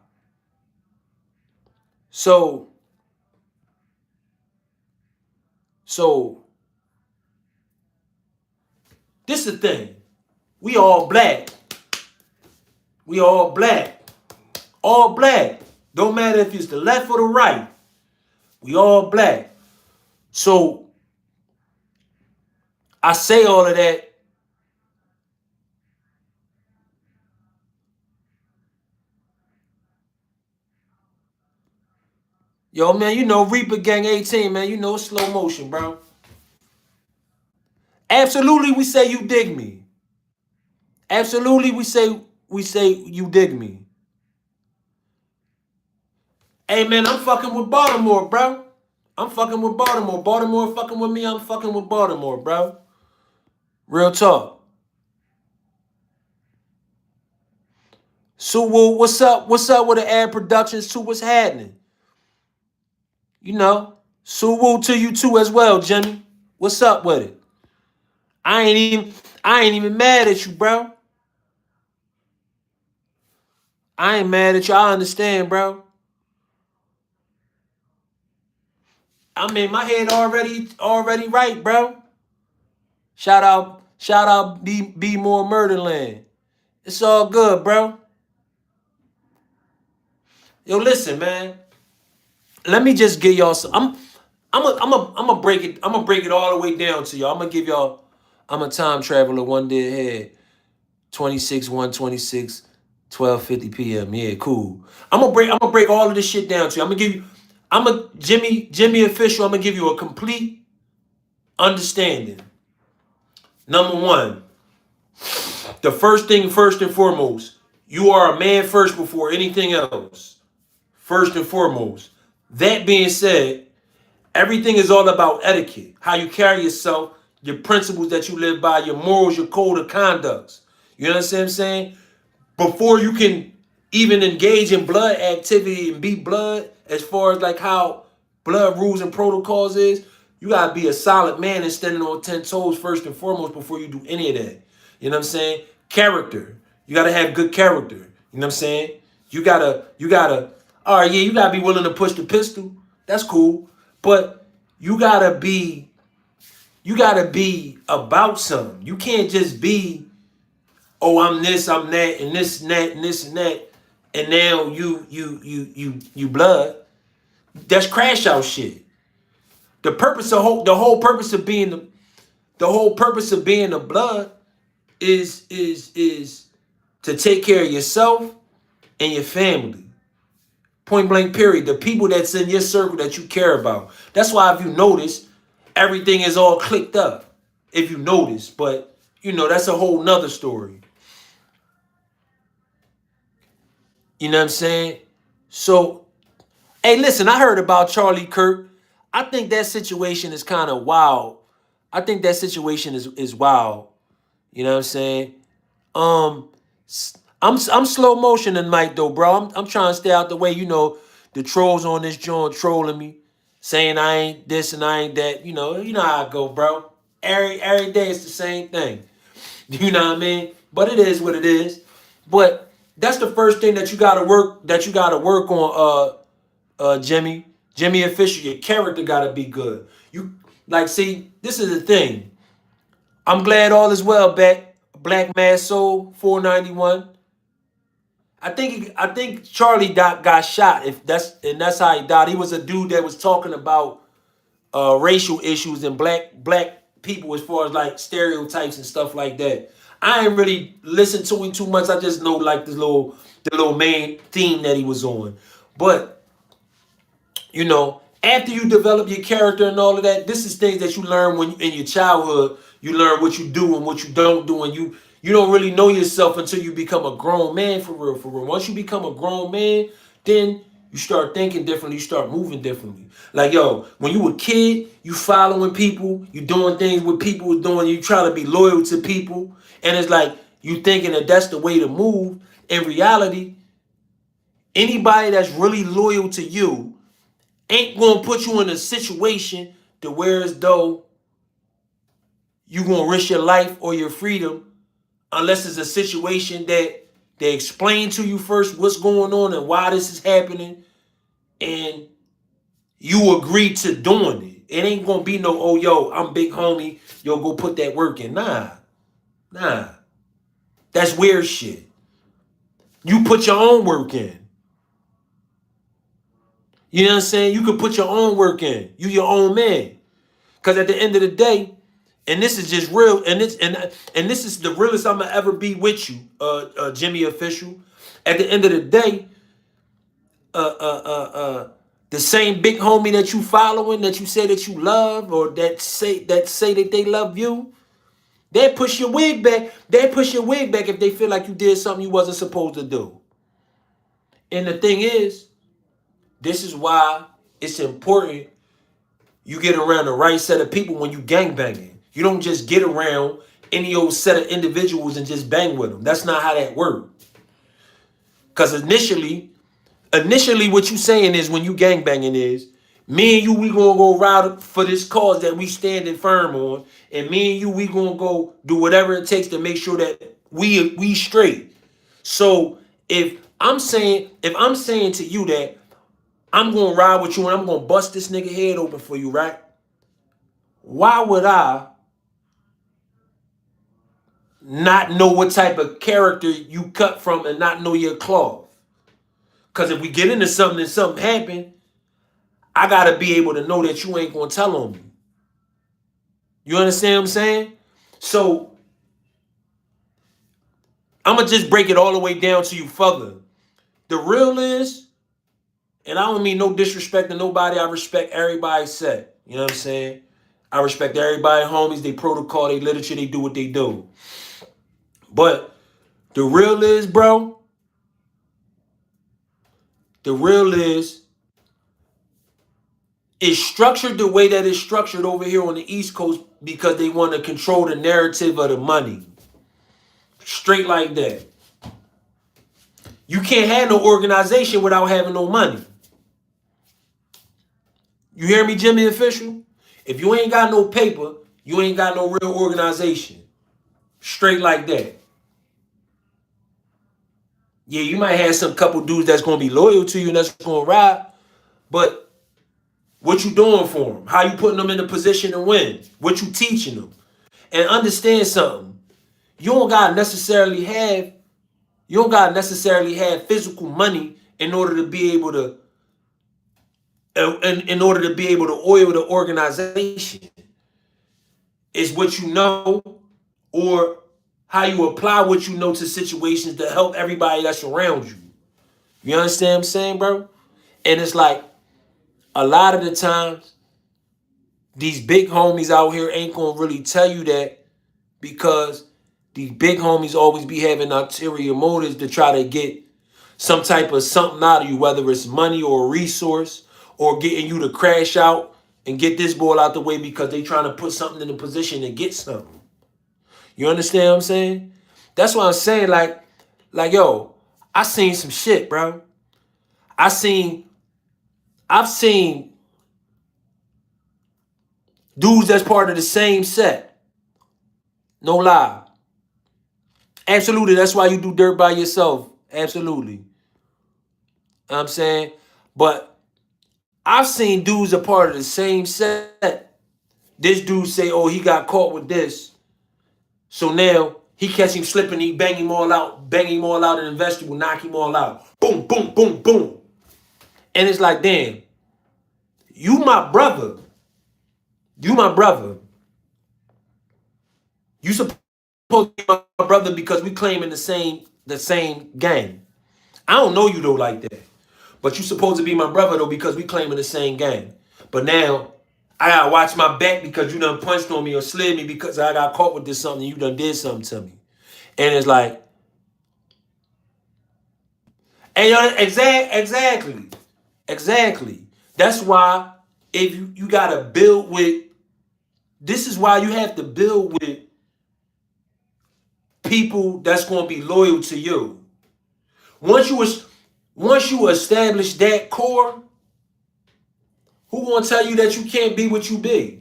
So, so this is the thing. We all black. We all black. All black. Don't matter if it's the left or the right. We all black. So I say all of that. Yo, man, you know Reaper Gang 18, man. You know it's slow motion, bro. Absolutely, we say you dig me. Absolutely, we say you dig me. Hey, man, I'm fucking with Baltimore, bro. I'm fucking with Baltimore. Baltimore fucking with me. I'm fucking with Baltimore, bro. Real talk. So, well, what's up? What's up with the Ad Productions too? What's happening? You know, Suwu to you too as well, Jimmy. What's up with it? I ain't even I ain't even mad at you, bro. I ain't mad at you. I understand, bro. I mean, my head already right, bro. Shout out, be more Murderland. It's all good, bro. Yo, listen, man. Let me just give y'all some. I'm gonna break it. I'm gonna break it all the way down to y'all. I'm gonna give y'all. I'm a time traveler one day ahead. 26 126 12:50 p.m. Yeah, cool. I'm gonna break all of this shit down to you. I'm gonna give you. I'm a Jimmy official. I'm gonna give you a complete understanding. Number one, the first thing first and foremost, you are a man first before anything else. First and foremost. That being said, everything is all about etiquette, how you carry yourself, your principles that you live by, your morals, your code of conducts. You understand what I'm saying? Before you can even engage in blood activity and be blood, as far as like how blood rules and protocols is, you gotta be a solid man and standing on 10 toes first and foremost before you do any of that. You know what I'm saying? Character. You gotta have good character. You know what I'm saying? You gotta, all right, yeah, you gotta be willing to push the pistol. That's cool. But you gotta be about something. You can't just be, oh, I'm this, I'm that, and this and that, and this and that, and now you blood. That's crash out shit. The whole purpose of being the whole purpose of being the blood is to take care of yourself and your family. Point blank period. The people that's in your circle that you care about. That's why if you notice, everything is all clicked up. If you notice, but that's a whole nother story. You know what I'm saying? So, hey, listen, I heard about Charlie Kirk. I think that situation is kind of wild. I think that situation is wild. You know what I'm saying? Um, I'm slow motion tonight though, bro. I'm trying to stay out the way. You know, the trolls on this joint trolling me, saying I ain't this and I ain't that. You know how I go, bro. Every day it's the same thing. You know what I mean? But it is what it is. But that's the first thing that you gotta work on, Jimmy. Jimmy Official, your character gotta be good. You like see, this is the thing. I'm glad all is well back. Black Mad Soul 491. I think Charlie got shot. If that's how he died. He was a dude that was talking about racial issues and black people as far as like stereotypes and stuff like that. I ain't really listened to him too much. I just know like the little main theme that he was on. But after you develop your character and all of that, this is things that you learn when in your childhood. You learn what you do and what you don't do, and you don't really know yourself until you become a grown man for real, for real. Once you become a grown man, then you start thinking differently, you start moving differently. Like when you a kid, you following people, you doing things with people are doing, you try to be loyal to people, and it's like you thinking that that's the way to move. In reality, anybody that's really loyal to you ain't gonna put you in a situation to where as though you gonna risk your life or your freedom unless it's a situation that they explain to you first what's going on and why this is happening and you agree to doing it. It ain't gonna be no, oh yo, I'm big homie, yo, go put that work in. Nah. That's weird shit. You put your own work in. You know what I'm saying? You can put your own work in. You your own man. Cause at the end of the day, and this is just real, and this is the realest I'm gonna ever be with you, Jimmy Official. At the end of the day, the same big homie that you following, that you say that you love, or that say that they love you, they push your wig back. They push your wig back if they feel like you did something you wasn't supposed to do. And the thing is, this is why it's important you get around the right set of people when you gangbanging. You don't just get around any old set of individuals and just bang with them. That's not how that works. Because initially what you saying is when you gangbanging is, me and you, we gonna go ride for this cause that we standing firm on, and me and you, we gonna go do whatever it takes to make sure that we straight. So if I'm saying to you that I'm gonna ride with you and I'm gonna bust this nigga head open for you, right? Why would I not know what type of character you cut from and not know your cloth? Because if we get into something and something happen, I gotta be able to know that you ain't gonna tell on me. You understand what I'm saying? So I'm gonna just break it all the way down to you further. The real is, and I don't mean no disrespect to nobody, I respect everybody's set. You know what I'm saying? I respect everybody, homies, they protocol, they literature, they do what they do. But the real is, bro, the real is, it's structured the way that it's structured over here on the East Coast because they want to control the narrative of the money. Straight like that. You can't have no organization without having no money. You hear me, Jimmy Official? If you ain't got no paper, you ain't got no real organization. Straight like that. Yeah, you might have some couple dudes that's going to be loyal to you and that's going to ride, but what you doing for them? How you putting them in a position to win? What you teaching them? And understand something. You don't gotta necessarily have physical money in order to be able to oil the organization. It's what you know or how you apply what you know to situations to help everybody that's around you. You understand what I'm saying, bro? And it's like a lot of the times these big homies out here ain't gonna really tell you that because these big homies always be having ulterior motives to try to get some type of something out of you, whether it's money or a resource or getting you to crash out and get this ball out the way because they trying to put something in a position to get something. You understand what I'm saying? That's what I'm saying. Like, yo, I seen some shit, bro. I've seen dudes that's part of the same set. No lie. Absolutely. That's why you do dirt by yourself. Absolutely. You know what I'm saying? But I've seen dudes a part of the same set. This dude say, oh, he got caught with this. So now he catch him slipping, he bang him all out in the vestibule, knock him all out. Boom, boom, boom, boom. And it's like, damn, you my brother. You my brother. You supposed to be my brother because we claiming the same gang. I don't know you though like that. But you supposed to be my brother though because we claiming the same gang. But now I gotta watch my back because you done punched on me or slid me because I got caught with this something. You done did something to me. And it's like, and exactly. That's why if you gotta build with, this is why you have to build with people that's gonna be loyal to you. Once you establish that core, who gonna tell you that you can't be what you be?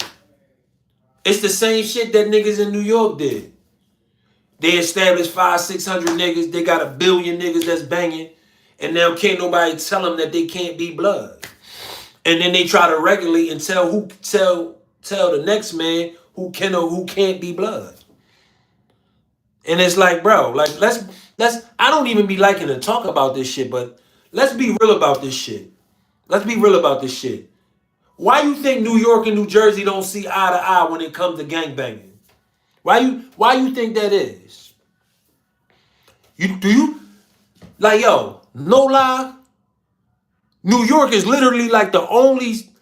It's the same shit that niggas in New York did. They established 500-600 niggas. They got 1 billion niggas that's banging, and now can't nobody tell them that they can't be blood. And then they try to regulate and tell the next man who can or who can't be blood. And it's like, bro, like let's I don't even be liking to talk about this shit, but let's be real about this shit. Let's be real about this shit. Why you think New York and New Jersey don't see eye to eye when it comes to gangbanging? Why you think that is? You like, yo, no lie, New York is literally like the only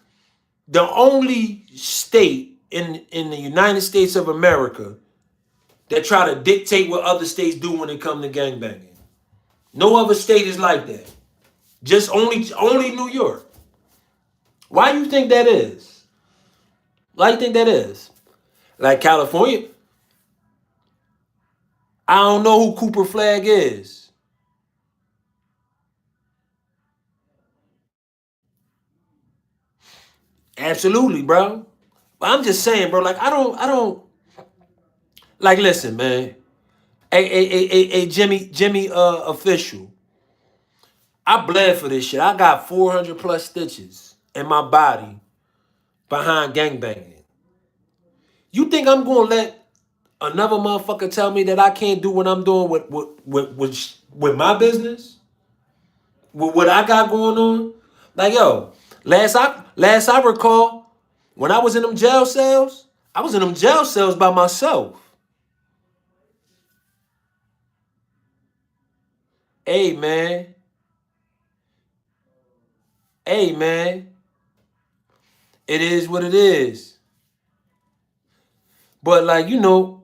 state in the United States of America that try to dictate what other states do when it comes to gangbanging. No other state is like that. Just only New York. Why do you think that is? Why do you think that is? Like California, I don't know who Cooper Flag is. Absolutely, bro. But I'm just saying, bro, like I don't like, listen, man. Hey, Jimmy official. I bled for this shit. I got 400 plus stitches in my body behind gangbanging. You think I'm gonna let another motherfucker tell me that I can't do what I'm doing with my business? With what I got going on? Like, yo, last I recall, when I was in them jail cells, I was in them jail cells by myself. Hey man. Hey man. It is what it is. But like, I'm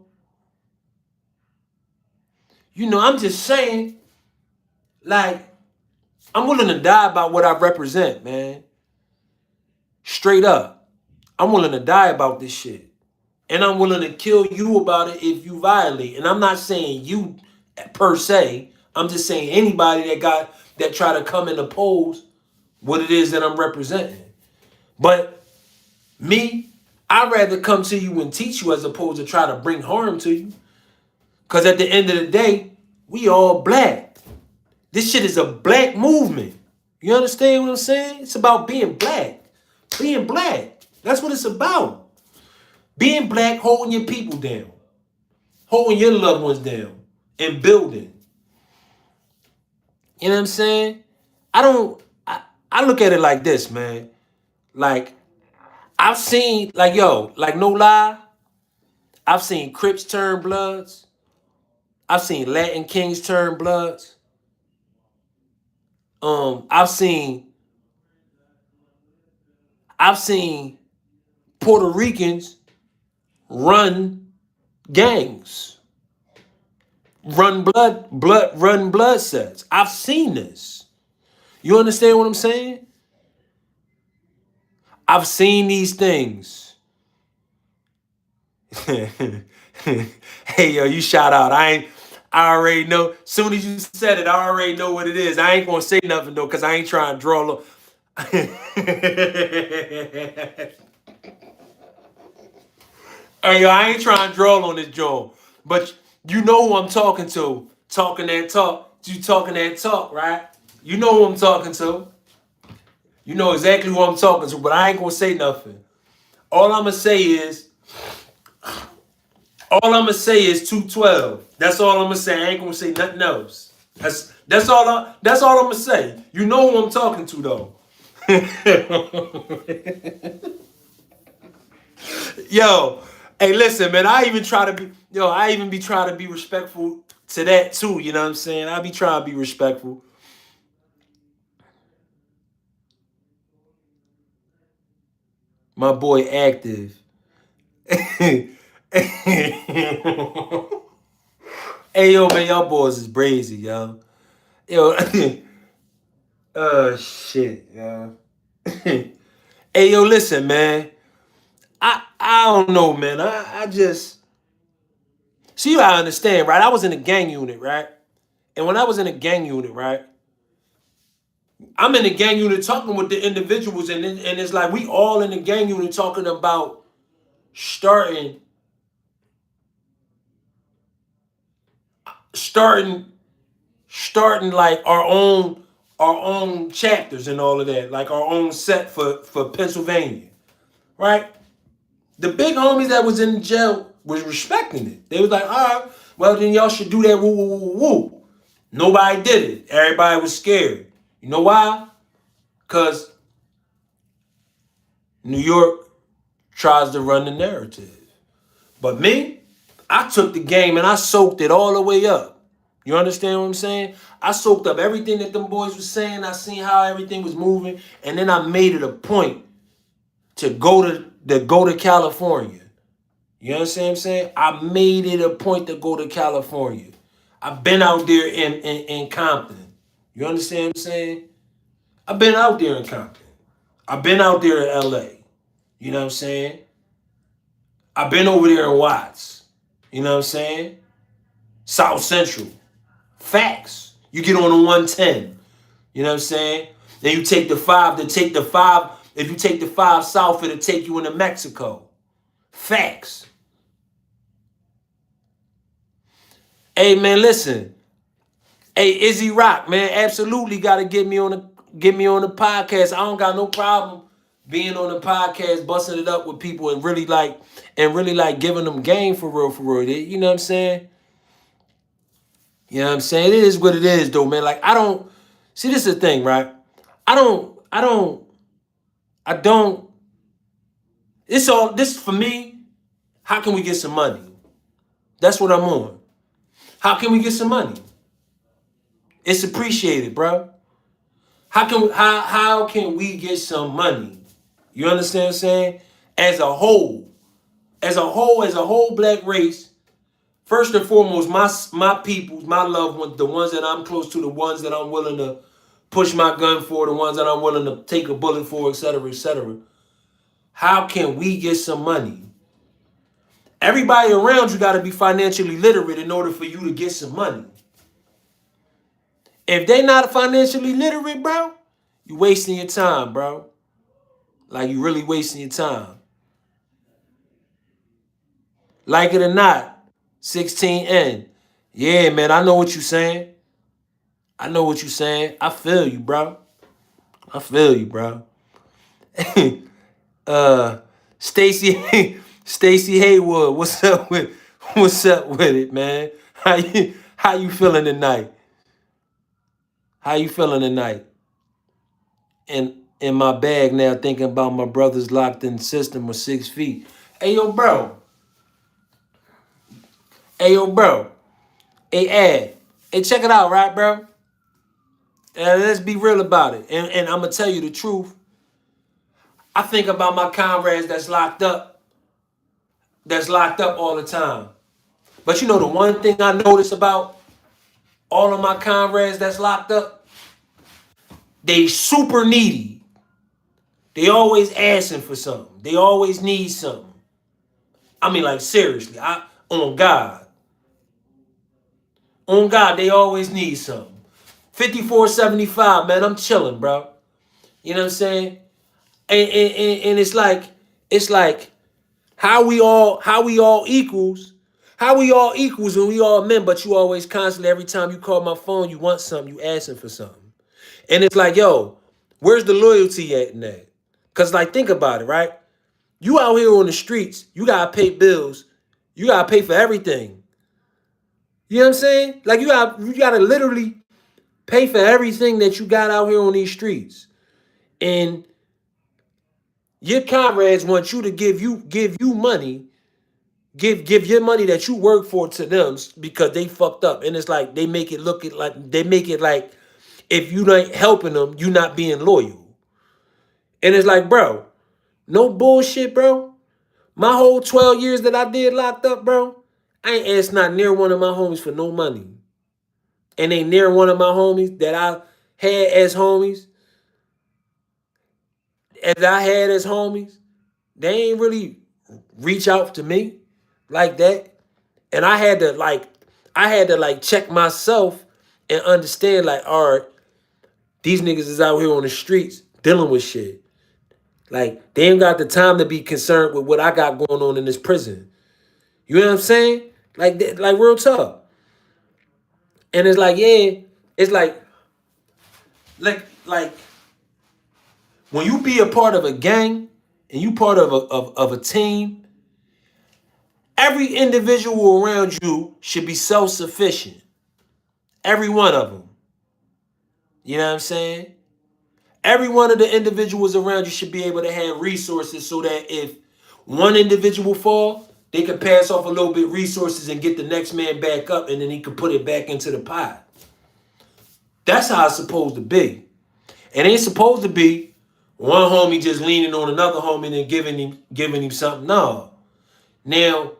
just saying, like, I'm willing to die about what I represent, man. Straight up. I'm willing to die about this shit. And I'm willing to kill you about it if you violate. And I'm not saying you per se. I'm just saying anybody that try to come and oppose what it is that I'm representing. But me, I'd rather come to you and teach you as opposed to try to bring harm to you. Because at the end of the day, we all black. This shit is a black movement. You understand what I'm saying? It's about being black. Being black. That's what it's about. Being black, holding your people down. Holding your loved ones down. And building. You know what I'm saying? I look at it like this, man. Like, I've seen, like, yo, like, no lie, I've seen Crips turn Bloods. I've seen Latin Kings turn Bloods. I've seen Puerto Ricans run gangs. run blood sets. I've seen this. You understand what I'm saying? I've seen these things. Hey yo, you shout out. I already know. Soon as you said it, I already know what it is. I ain't gonna say nothing though, cause I ain't trying to draw. Hey yo, I ain't trying to draw on this joint, but you know who I'm talking to. Talking that talk. You talking that talk, right? You know who I'm talking to. You know exactly who I'm talking to, but I ain't gonna say nothing. All I'm gonna say is, all I'm gonna say is 212. That's all I'm gonna say. I ain't gonna say nothing else. That's all I'm gonna say. You know who I'm talking to though. Yo, hey, listen, man. I even be trying to be respectful to that too. You know what I'm saying? I be trying to be respectful. My boy active. Hey yo, man, y'all boys is brazy, yo. Yo, shit, yo. Hey yo, listen, man. I don't know, man. I just see. I understand, right? I was in a gang unit, right? And when I was in a gang unit, right, I'm in the gang unit talking with the individuals, and it's like we all in the gang unit talking about starting starting starting like our own chapters and all of that, like our own set for Pennsylvania, right? The big homies that was in the jail was respecting it. They was like, all right, well then y'all should do that. Woo woo woo woo. Nobody did it. Everybody was scared. You know why? Because New York tries to run the narrative. But me, I took the game and I soaked it all the way up. You understand what I'm saying? I soaked up everything that them boys was saying. I seen how everything was moving, and then I made it a point to go to California. You understand what I'm saying? I made it a point to go to California. I've been out there in Compton. You understand what I'm saying? I've been out there in Compton. I've been out there in LA. You know what I'm saying? I've been over there in Watts. You know what I'm saying? South Central. Facts. You get on the 110. You know what I'm saying? Then you take the 5 to take the 5. If you take the 5 south, it'll take you into Mexico. Facts. Hey man, listen. Hey, Izzy Rock, man, absolutely gotta get me on the podcast. I don't got no problem being on the podcast, busting it up with people and really like giving them game for real, for real. You know what I'm saying? You know what I'm saying? It is what it is, though, man. Like I don't see this is the thing, right? I don't. It's all this for me. How can we get some money? That's what I'm on. How can we get some money? It's appreciated, bro. How can we get some money? You understand what I'm saying? As a whole, as a whole black race, first and foremost, my peoples, my loved ones, the ones that I'm close to, the ones that I'm willing to push my gun for, the ones that I'm willing to take a bullet for, et cetera, et cetera. How can we get some money? Everybody around you got to be financially literate in order for you to get some money. If they not financially literate, bro, you wasting your time, bro. Like you really wasting your time. Like it or not, 16N. Yeah, man, I know what you saying. I know what you saying. I feel you, bro. I feel you, bro. uh Stacy Stacy Haywood, what's up with it, man? How you feeling tonight? How you feeling tonight? And in my bag now thinking about my brother's locked in system of 6 feet. Hey yo, bro. Hey yo, bro. Hey Ad. Hey, check it out, right, bro? Let's be real about it. And I'm gonna tell you the truth. I think about my comrades that's locked up all the time. But you know the one thing I noticed about all of my comrades that's locked up, they super needy. They always asking for something. They always need something. I mean, like seriously, on God. On God, they always need something. 5475, man, I'm chilling, bro. You know what I'm saying? And it's like how we all equals and we all men, but you always constantly every time you call my phone, you want something, you asking for something. And it's like, yo, where's the loyalty at in that? Cause like think about it, right? You out here on the streets, you gotta pay bills, you gotta pay for everything. You know what I'm saying? Like you gotta literally pay for everything that you got out here on these streets. And your comrades want you to give you money, give your money that you work for to them because they fucked up. And it's like they make it like if you ain't helping them, you not being loyal. And it's like, bro, no bullshit, bro. My whole 12 years that I did locked up, bro, I ain't asked not near one of my homies for no money. And ain't near one of my homies that I had as homies, they ain't really reach out to me like that. And I had to like check myself and understand like, all right, these niggas is out here on the streets dealing with shit. Like they ain't got the time to be concerned with what I got going on in this prison. You know what I'm saying? Like real tough. And it's like, yeah, it's like when you be a part of a gang and you part of a team, every individual around you should be self-sufficient. Every one of them. You know what I'm saying? Every one of the individuals around you should be able to have resources so that if one individual fall, they can pass off a little bit resources and get the next man back up and then he can put it back into the pot. That's how it's supposed to be. It ain't supposed to be one homie just leaning on another homie and then giving him something. No. Now,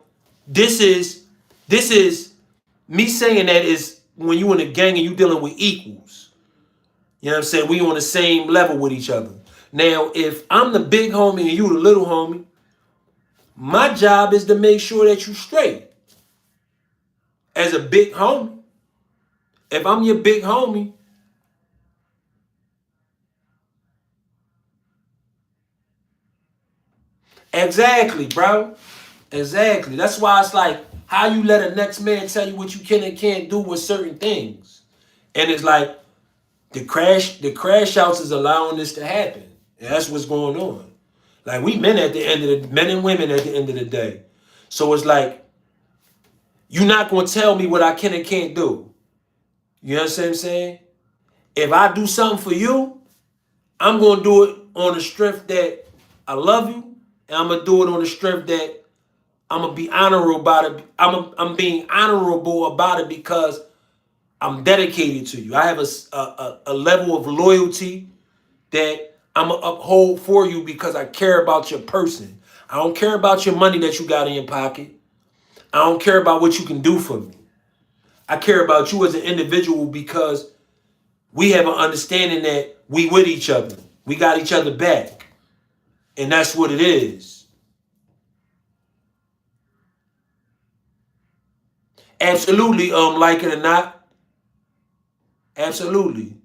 this is me saying that is when you in a gang and you dealing with equals. You know what I'm saying? We on the same level with each other. Now, if I'm the big homie and you the little homie, my job is to make sure that you straight. As a big homie. If I'm your big homie, exactly, bro. Exactly. That's why it's like how you let a next man tell you what you can and can't do with certain things. And it's like the crash outs is allowing this to happen. And that's what's going on. Like we men at the end of the men and women at the end of the day. So it's like you're not gonna tell me what I can and can't do. You know what I'm saying? If I do something for you, I'm gonna do it on the strength that I love you, and I'm gonna do it on the strength that I'm gonna be honorable about it. I'm being honorable about it because I'm dedicated to you. I have a level of loyalty that I'm gonna uphold for you because I care about your person. I don't care about your money that you got in your pocket. I don't care about what you can do for me. I care about you as an individual because we have an understanding that we with each other. We got each other back. And that's what it is. Absolutely, like it or not. Absolutely.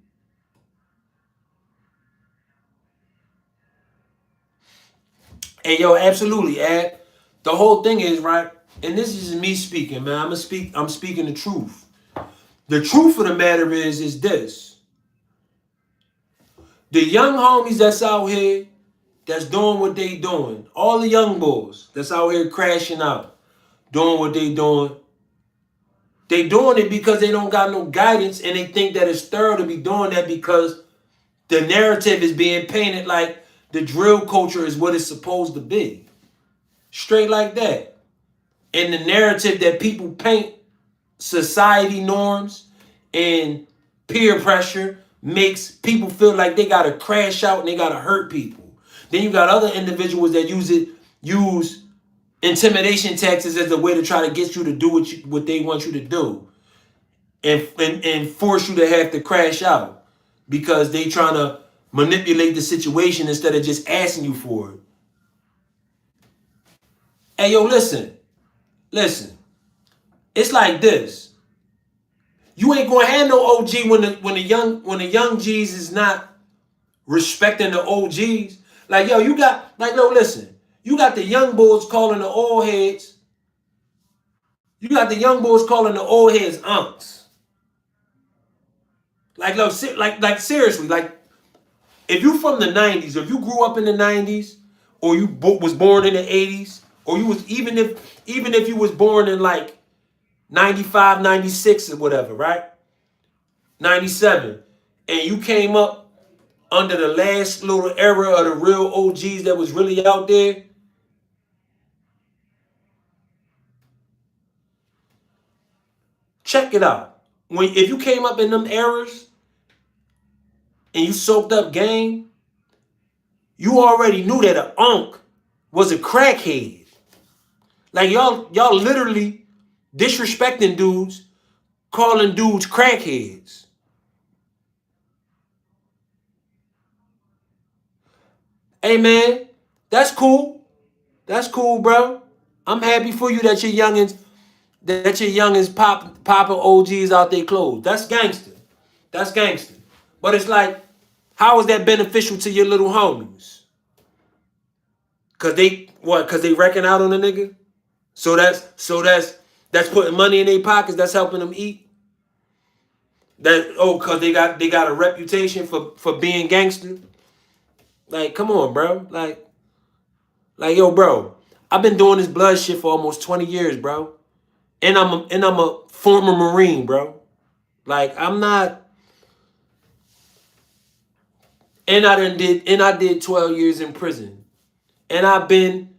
Hey yo, absolutely, Ad. The whole thing is, right, and this is me speaking, man. I'm speaking the truth. The truth of the matter is this. The young homies that's out here that's doing what they doing, all the young boys that's out here crashing out, doing what they doing it because they don't got no guidance and they think that it's thorough to be doing that because the narrative is being painted like the drill culture is what it's supposed to be. Straight like that. And the narrative that people paint, society norms and peer pressure makes people feel like they gotta crash out and they gotta hurt people. Then you got other individuals that use intimidation tactics as a way to try to get you to do what they want you to do, and force you to have to crash out because they trying to manipulate the situation instead of just asking you for it. Hey, yo, listen. It's like this. You ain't gonna have no OG when the young G's is not respecting the OGs. Like, yo, listen. You got the young bulls calling the old heads. You got the young bulls calling the old heads unks. Like, look, like seriously, like, if you from the 90s, if you grew up in the 90s, or you was born in the 80s, or you was even if you was born in like 95, 96 or whatever, right? 97, and you came up under the last little era of the real OGs that was really out there, check it out. If you came up in them eras and you soaked up game, you already knew that an unk was a crackhead. Like y'all literally disrespecting dudes, calling dudes crackheads. Hey man, that's cool. That's cool, bro. I'm happy for you that your youngins popping OGs out their clothes. That's gangster. That's gangster. But it's like, how is that beneficial to your little homies? Cause they reckon out on a nigga? So that's putting money in their pockets, that's helping them eat. Cause they got a reputation for being gangster. Like, come on, bro. Like, yo, bro. I've been doing this blood shit for almost 20 years, bro. And I'm a former Marine, bro. Like, I'm not. And I did 12 years in prison. And I've been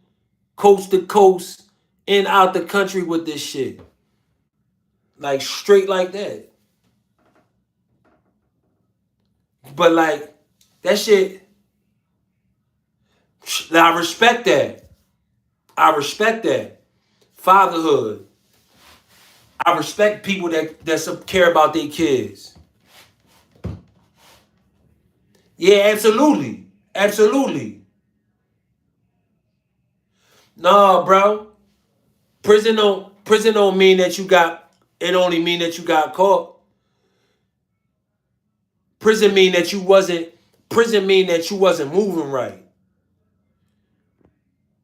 coast to coast and out the country with this shit. Like, straight like that. But like, that shit, I respect that. I respect that. Fatherhood. I respect people that care about their kids. Yeah, absolutely. Absolutely. No, bro. Prison don't mean that you got, it only mean that you got caught. Prison mean that you wasn't moving right.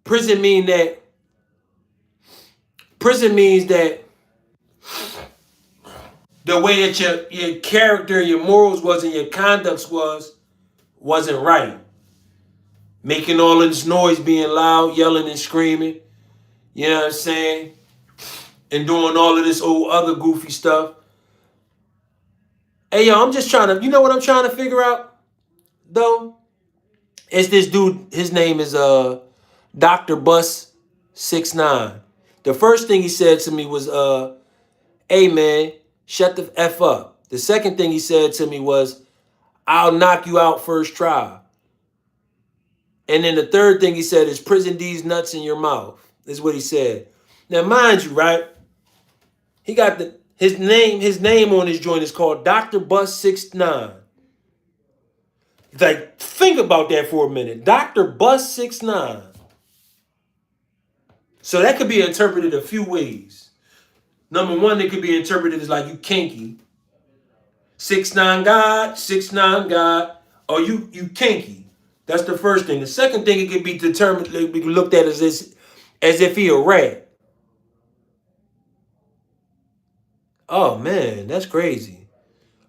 Prison means that the way that your character, your morals was, and your conduct wasn't right. Making all of this noise, being loud, yelling and screaming. You know what I'm saying? And doing all of this old other goofy stuff. Hey, yo, I'm just trying to, you know what I'm trying to figure out, though? It's this dude, his name is Dr. Bus 69. The first thing he said to me was, hey, man, shut the F up. The second thing he said to me was, I'll knock you out first try. And then the third thing he said is, prison D's nuts in your mouth, is what he said. Now, mind you, right? He got his name on his joint is called Dr. Bus 69. Like, think about that for a minute. Dr. Bus 69. So that could be interpreted a few ways. Number one, it could be interpreted as like you kinky. 6ix9ine God, 6ix9ine God, or you kinky. That's the first thing. The second thing, it could be determined, it be looked at as if he a rat. Oh man, that's crazy.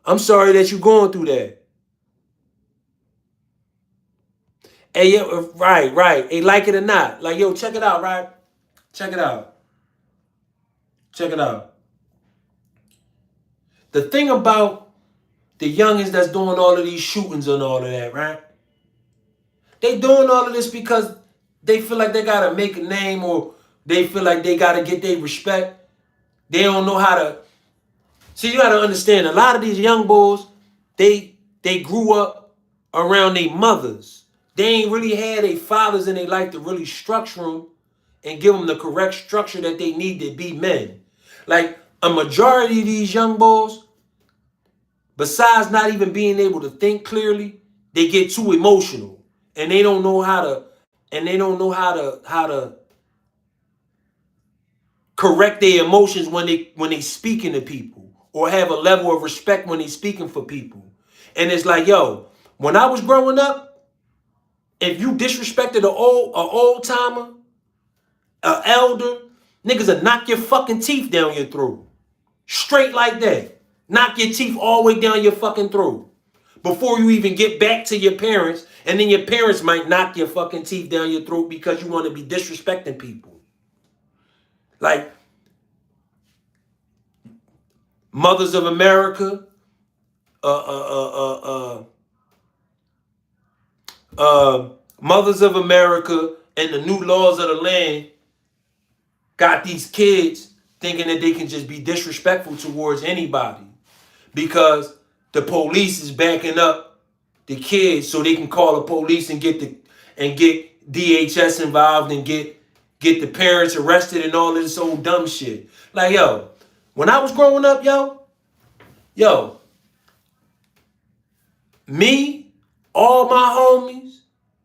I'm sorry that you're going through that. Hey, yo, right. Hey, like it or not. Like, yo, check it out, right? Check it out. Check it out. The thing about the youngins that's doing all of these shootings and all of that, right? They doing all of this because they feel like they gotta make a name, or they feel like they gotta get their respect. They don't know how to. See, you gotta understand, a lot of these young bulls, they grew up around their mothers. They ain't really had their fathers in their life to really structure them and give them the correct structure that they need to be men. Like a majority of these young boys, besides not even being able to think clearly, they get too emotional and they don't know how to correct their emotions when they speaking to people or have a level of respect when they speaking for people. And it's like, yo, when I was growing up, if you disrespected a old timer, an elder, niggas would knock your fucking teeth down your throat. Straight like that. Knock your teeth all the way down your fucking throat. Before you even get back to your parents, and then your parents might knock your fucking teeth down your throat because you want to be disrespecting people. Like Mothers of America, Mothers of America and the New Laws of the Land got these kids thinking that they can just be disrespectful towards anybody because the police is backing up the kids so they can call the police and get DHS involved and get the parents arrested and all this old dumb shit. Like, yo, when I was growing up, yo, me, all my homies,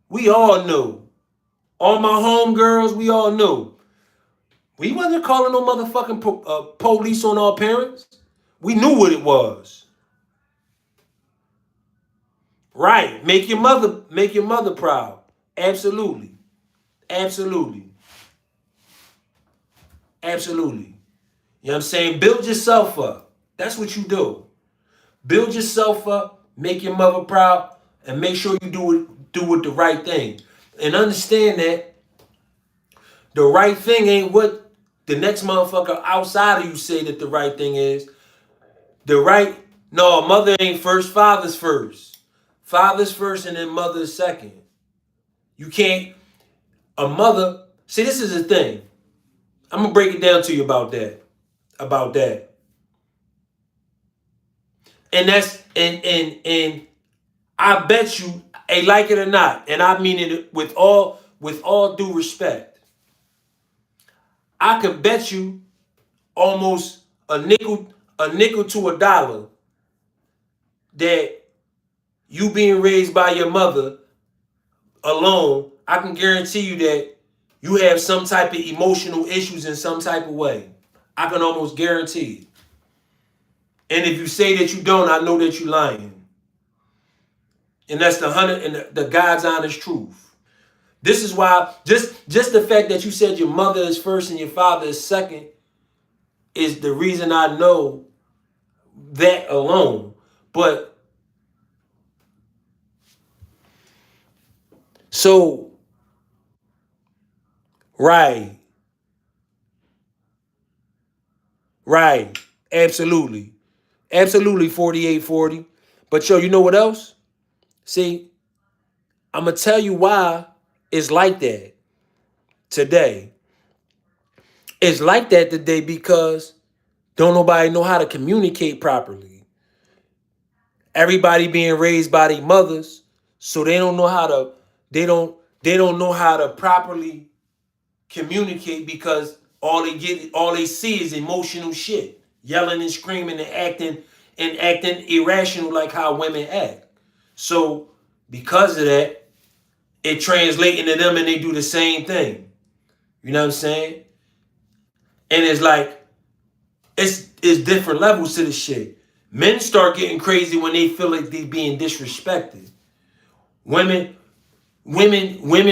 we all knew. All my homegirls, we all knew. We wasn't calling no motherfucking police on our parents. We knew what it was. Right. Make your mother proud. Absolutely. Absolutely. Absolutely. You know what I'm saying? Build yourself up. That's what you do. Build yourself up, make your mother proud, and make sure you do it the right thing. And understand that the right thing ain't what the next motherfucker outside of you say that the right thing is. No, mother ain't first, father's first. Father's first and then mother's second. You can't, a mother, see, this is the thing. I'm gonna break it down to you about that. And that's, and I bet you, hey, like it or not, and I mean it with all due respect, I can bet you almost a nickel to a dollar that you being raised by your mother alone, I can guarantee you that you have some type of emotional issues in some type of way. I can almost guarantee it. And if you say that you don't, I know that you're lying. And that's the God's honest truth. This is why just the fact that you said your mother is first and your father is second is the reason I know that alone. But so, right, absolutely, 4840. But yo, you know what else? See, I'm gonna tell you why it's like that today. It's like that today because don't nobody know how to communicate properly. Everybody being raised by their mothers, so they don't know how to. They don't know how to properly communicate because all they see is emotional shit, yelling and screaming and acting irrational like how women act. So because of that, it translates into them and they do the same thing. You know what I'm saying? And it's like it's different levels to the shit. Men start getting crazy when they feel like they being disrespected. Women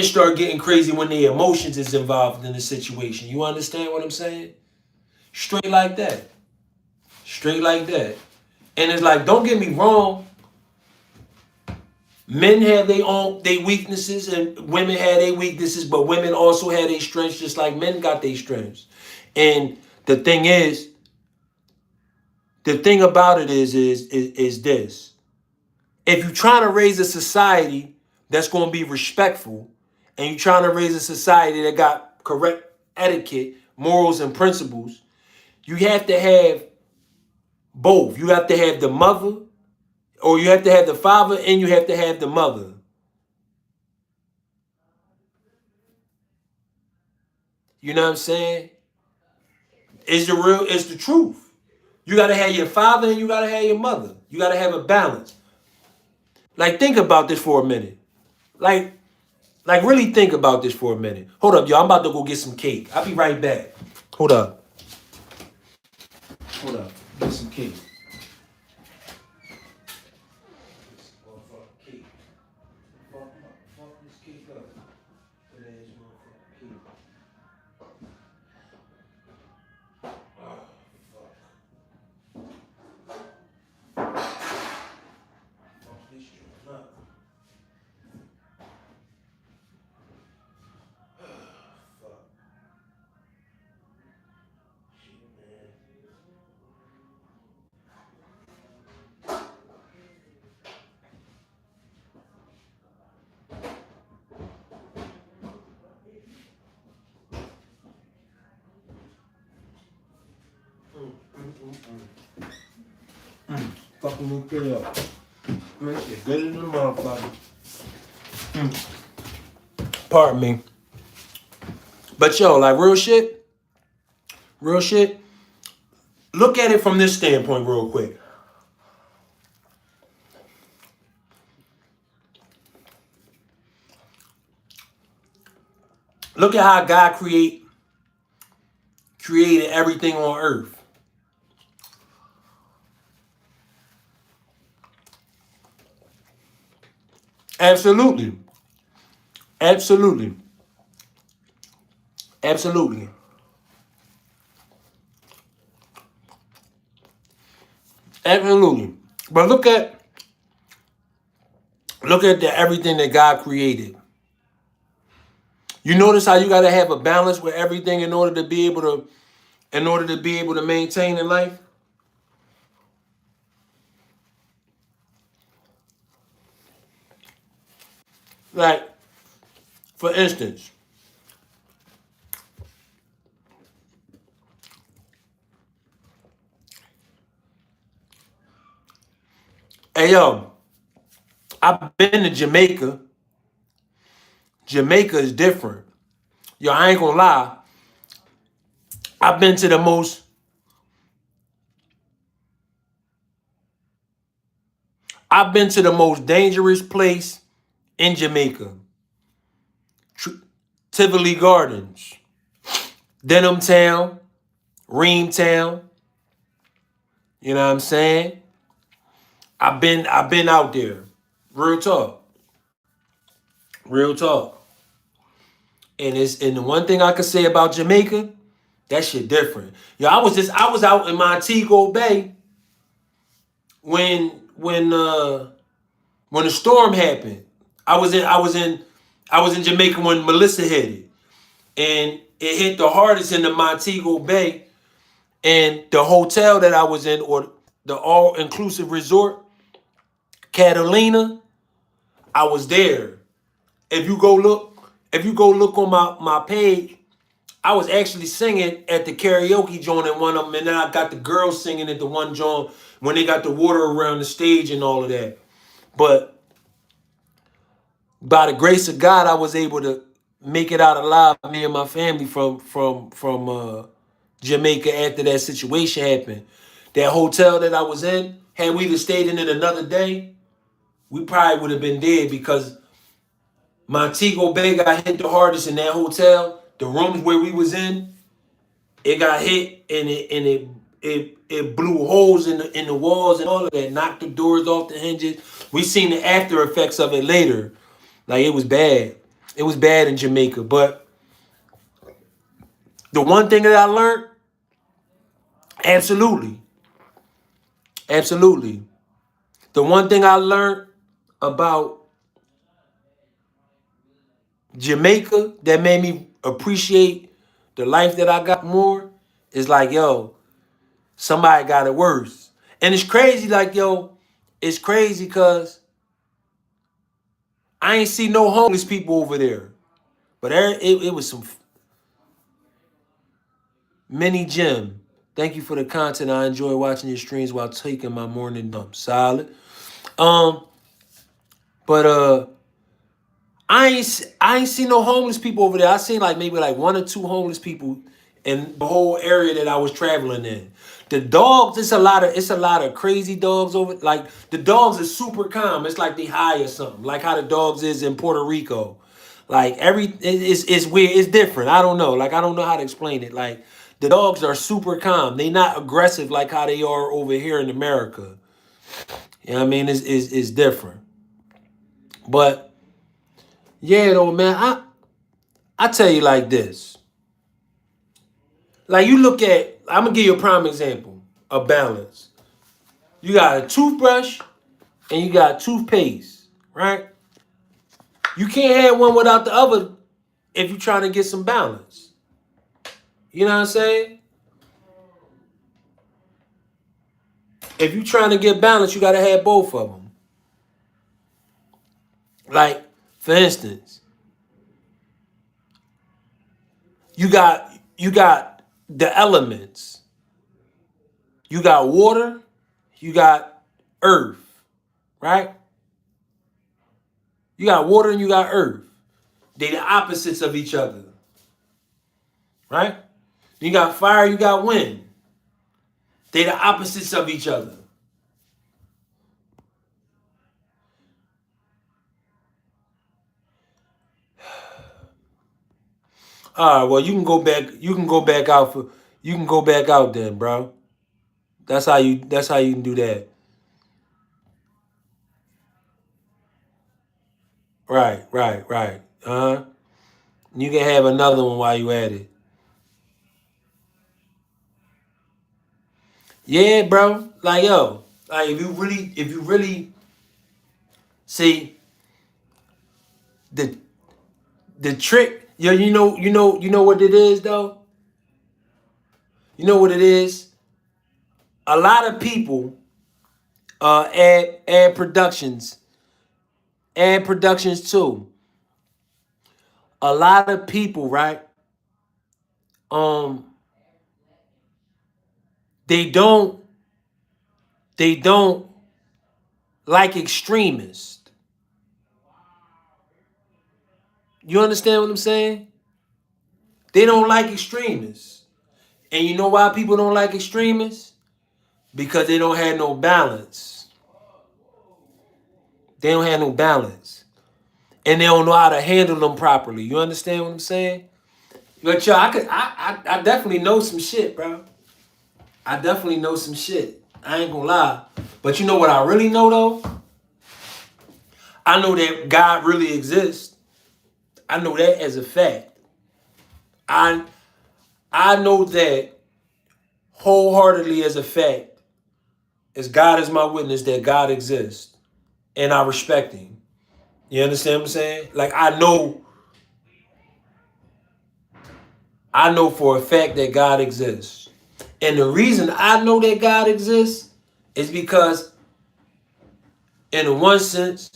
start getting crazy when their emotions is involved in the situation. You understand what I'm saying? Straight like that. Straight like that. And it's like, don't get me wrong. Men have their weaknesses and women have their weaknesses, but women also have their strengths just like men got their strengths. And the thing about it is this. If you're trying to raise a society that's going to be respectful, and you're trying to raise a society that got correct etiquette, morals, and principles, you have to have both. You have to have the mother, or you have to have the father, and you have to have the mother. You know what I'm saying? It's the truth. You gotta have your father and you gotta have your mother. You gotta have a balance. Like, think about this for a minute. Like, really think about this for a minute. Hold up, y'all. I'm about to go get some cake. I'll be right back. Hold up. Hold up. Get some cake. Fucking look it up. It's good as a motherfucker. Pardon me. But yo, like real shit. Look at it from this standpoint real quick. Look at how God created everything on earth. Absolutely. Absolutely. Absolutely. Absolutely. But look at everything that God created. You notice how you gotta have a balance with everything in order to be able to maintain in life? Like, for instance, hey yo, I've been to Jamaica. Jamaica is different. Yo, I ain't gonna lie. I've been to the most dangerous place in Jamaica. Tivoli Gardens, Denham Town, Ream Town. You know what I'm saying? I've been out there. Real talk. Real talk. And the one thing I could say about Jamaica, that shit different. Yo, I was out in Montego Bay when the storm happened. I was in Jamaica when Melissa hit it. And it hit the hardest in the Montego Bay. And the hotel that I was in, or the all-inclusive resort, Catalina, I was there. If you go look on my page, I was actually singing at the karaoke joint in one of them, and then I got the girls singing at the one joint when they got the water around the stage and all of that. But by the grace of God, I was able to make it out alive, me and my family, from Jamaica after that situation happened. That hotel that I was in, had we just stayed in it another day, we probably would have been dead, because Montego Bay got hit the hardest in that hotel. The rooms where we was in, it got hit, and it blew holes in the walls and all of that, knocked the doors off the hinges. We seen the after effects of it later. Like, it was bad. It was bad in Jamaica. But the one thing that I learned, absolutely. Absolutely. The one thing I learned about Jamaica that made me appreciate the life that I got more is like, yo, somebody got it worse. And it's crazy, like, yo, it's crazy because I ain't see no homeless people over there. But it was some mini gym. Thank you for the content. I enjoy watching your streams while taking my morning dump. Solid. But I ain't seen no homeless people over there. I seen like maybe like one or two homeless people in the whole area that I was traveling in. The dogs, it's a lot of crazy dogs over. Like the dogs are super calm. It's like they high or something. Like how the dogs is in Puerto Rico. Like it's weird. It's different. I don't know. Like I don't know how to explain it. Like the dogs are super calm. They not aggressive like how they are over here in America. You know what I mean? It's different. But yeah, though, man. I tell you like this. Like you look at, I'm gonna give you a prime example of balance. You got a toothbrush and you got toothpaste, right? You can't have one without the other if you're trying to get some balance. You know what I'm saying? If you're trying to get balance, you gotta have both of them. Like, for instance, you got the elements. You got water, you got earth, right? You got water and you got earth. They the opposites of each other, right? You got fire, you got wind. They the opposites of each other. All right, well, you can go back. You can go back out for. You can go back out then, bro. That's how you. That's how you can do that. Right, right, right. You can have another one while you at it. Yeah, bro. Like yo, like if you really see the the trick, yo, you know what it is though. You know what it is. A lot of people add productions too. A lot of people, right? Um, they don't they don't like extremists. You understand what I'm saying? They don't like extremists. And you know why people don't like extremists? Because they don't have no balance. They don't have no balance. And they don't know how to handle them properly. You understand what I'm saying? But yo, I definitely know some shit, bro. I definitely know some shit. I ain't gonna lie. But you know what I really know though? I know that God really exists. I know that as a fact. I I know that wholeheartedly as a fact, as God is my witness that God exists. And I respect him. You understand what I'm saying? Like I know for a fact that God exists. And the reason I know that God exists is because in one sense,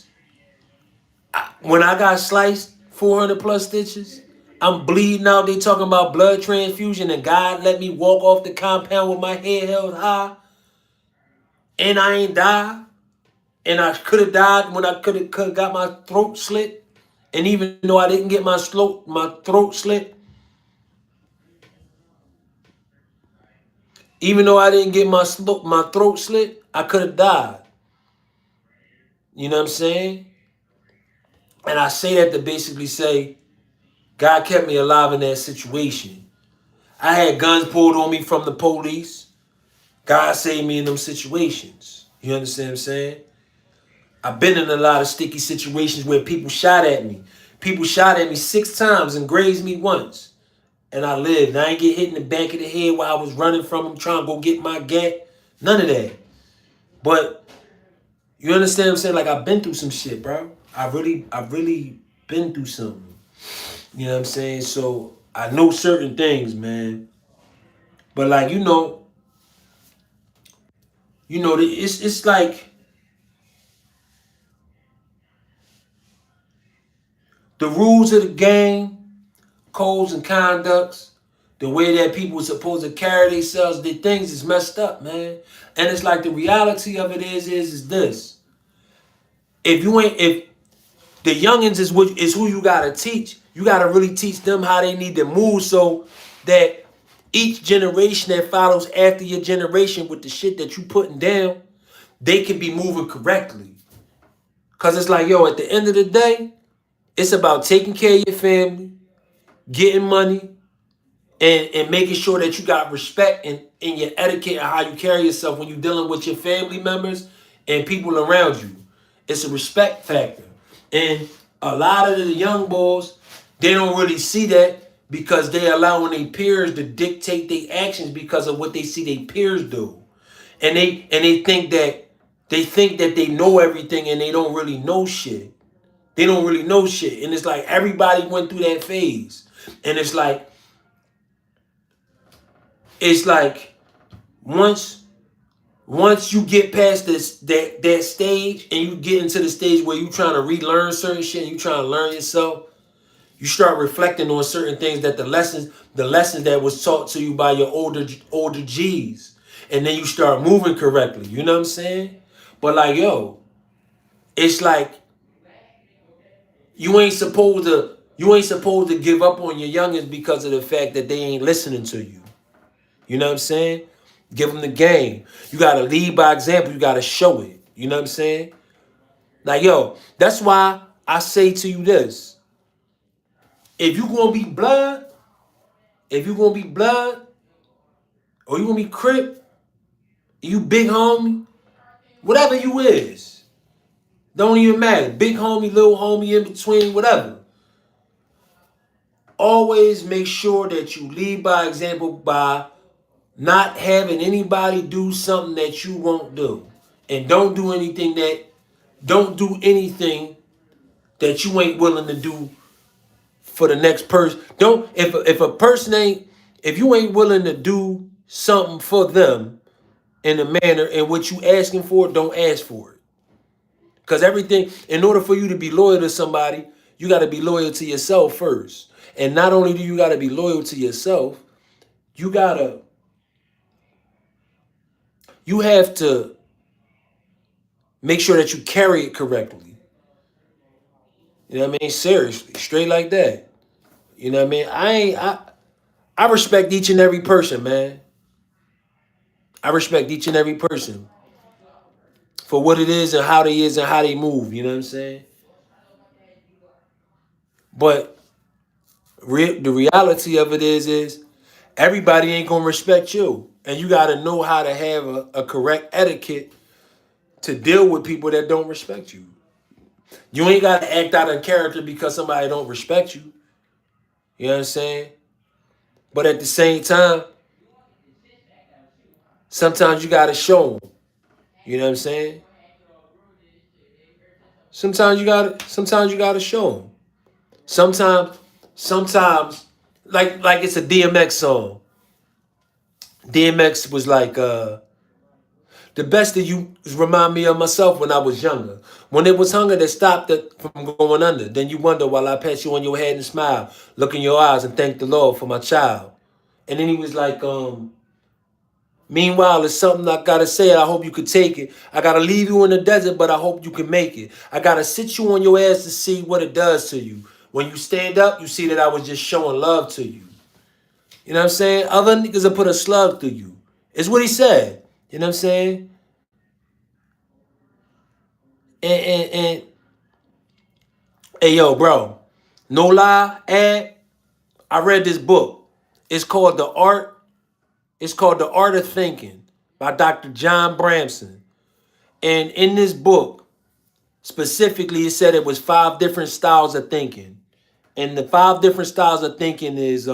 when I got sliced 400 plus stitches, I'm bleeding out. They talking about blood transfusion, and God let me walk off the compound with my head held high, and I ain't died. And I could have died when I could have got my throat slit. And even though I didn't get my throat slit, even though I didn't get my throat slit, I could have died. You know what I'm saying? And I say that to basically say, God kept me alive in that situation. I had guns pulled on me from the police. God saved me in them situations. You understand what I'm saying? I've been in a lot of sticky situations where people shot at me. People shot at me 6 times and grazed me once. And I lived. I ain't get hit in the back of the head while I was running from them trying to go get my gat. None of that. But you understand what I'm saying? Like I've been through some shit, bro. I've really been through something. You know what I'm saying? So I know certain things, man. But like it's like the rules of the game, codes and conducts, the way that people are supposed to carry themselves, the things is messed up, man. And it's like the reality of it is this. If you ain't if The youngins is who you gotta teach. You gotta really teach them how they need to move so that each generation that follows after your generation with the shit that you putting down, they can be moving correctly. Cause it's like, yo, at the end of the day, it's about taking care of your family, getting money, and making sure that you got respect in your etiquette and how you carry yourself when you're dealing with your family members and people around you. It's a respect factor. And a lot of the young boys, they don't really see that because they're allowing their peers to dictate their actions because of what they see their peers do. And they think that they know everything and they don't really know shit. They don't really know shit. And it's like everybody went through that phase. And it's like once you get past that stage and you get into the stage where you trying to relearn certain shit and you trying to learn yourself, you start reflecting on certain things that the lessons that was taught to you by your older G's. And then you start moving correctly. You know what I'm saying? But like, yo, it's like you ain't supposed to give up on your youngins because of the fact that they ain't listening to you. You know what I'm saying? Give them the game. You got to lead by example. You got to show it. You know what I'm saying? Like, yo, that's why I say to you this. If you going to be blood, or you going to be Crip, you big homie, whatever you is, don't even matter. Big homie, little homie, in between, whatever. Always make sure that you lead by example by not having anybody do something that you won't do. And don't do anything that you ain't willing to do for the next person. Don't if you ain't willing to do something for them in the manner in which you asking for it, don't ask for it. Because everything, in order for you to be loyal to somebody, you got to be loyal to yourself first. And not only do you got to be loyal to yourself, you have to make sure that you carry it correctly. You know what I mean? Seriously, straight like that. You know what I mean? I respect each and every person, man. I respect each and every person for what it is and how they move. You know what I'm saying? But the reality of it is everybody ain't gonna respect you, and you got to know how to have a correct etiquette to deal with people that don't respect you. You ain't got to act out of character because somebody don't respect you. You know what I'm saying? But at the same time, sometimes you got to show them. You know what I'm saying? Sometimes you got to show them. Sometimes, like it's a DMX song. DMX was like, the best of you remind me of myself when I was younger. When it was hunger that stopped it from going under, then you wonder while I pat you on your head and smile, look in your eyes and thank the Lord for my child. And then he was like, meanwhile, it's something I gotta say. I hope you could take it. I gotta leave you in the desert, but I hope you can make it. I gotta sit you on your ass to see what it does to you. When you stand up, you see that I was just showing love to you. You know what I'm saying? Other niggas will put a slug through you. It's what he said. You know what I'm saying? And hey, yo, bro, no lie, I read this book. It's called The Art of Thinking by Dr. John Bramson. And in this book, specifically, it said it was 5 different styles of thinking. And the 5 different styles of thinking is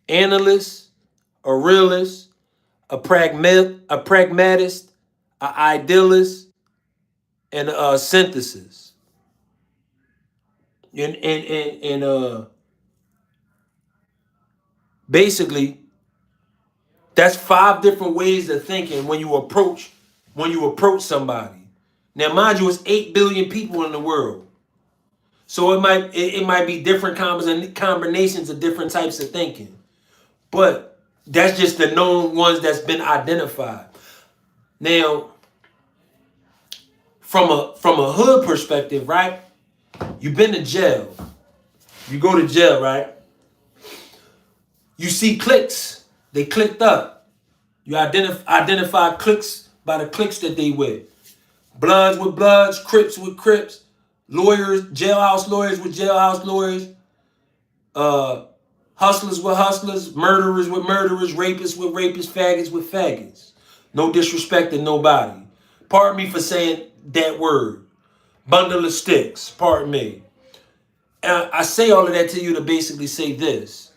analyst, a realist, a pragmatist, an idealist, and a synthesis. And basically, that's 5 different ways of thinking when you approach somebody. Now, mind you, it's 8 billion people in the world, so it might be different combinations of different types of thinking, but that's just the known ones that's been identified. Now, from a hood perspective, right? You've been to jail. You go to jail, right? You see clicks. They clicked up. You identify clicks by the clicks that they with. Bloods with Bloods, Crips with Crips, lawyers, jailhouse lawyers with jailhouse lawyers, uh, hustlers with hustlers, murderers with murderers, rapists with rapists, faggots with faggots. No disrespect to nobody. Pardon me for saying that word. Bundle of sticks. Pardon me. And I say all of that to you to basically say this.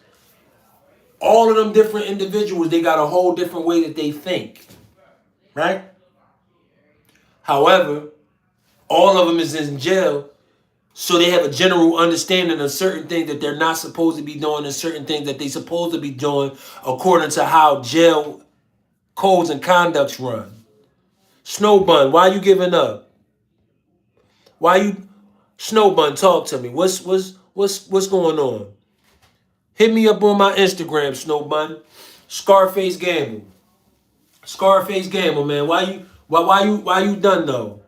All of them different individuals, they got a whole different way that they think. Right? However, all of them is in jail, so they have a general understanding of certain things that they're not supposed to be doing and certain things that they're supposed to be doing according to how jail codes and conducts run. Snowbun, why you giving up? Why you Snowbun, talk to me. What's going on? Hit me up on my Instagram, Snowbun. Scarface Gamble. Scarface Gamble, man. Why you done though?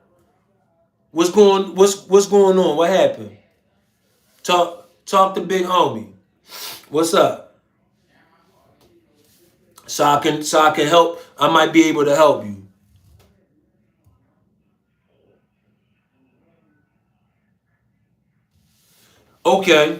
What's going on? What happened? Talk to big homie. What's up? So I can help. I might be able to help you. Okay.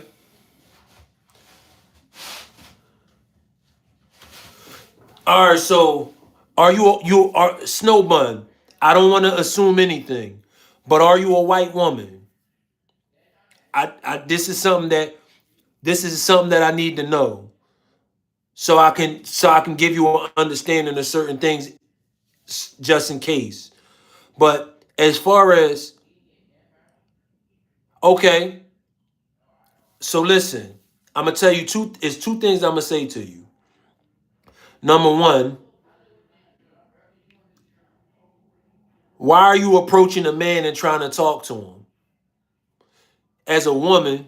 All right. So are you are Snowbun? I don't want to assume anything, but are you a white woman? I this is something that I need to know so I can give you an understanding of certain things just in case. But as far as okay, so listen, I'm gonna tell you two things I'm gonna say to you. Number one, why are you approaching a man and trying to talk to him? As a woman,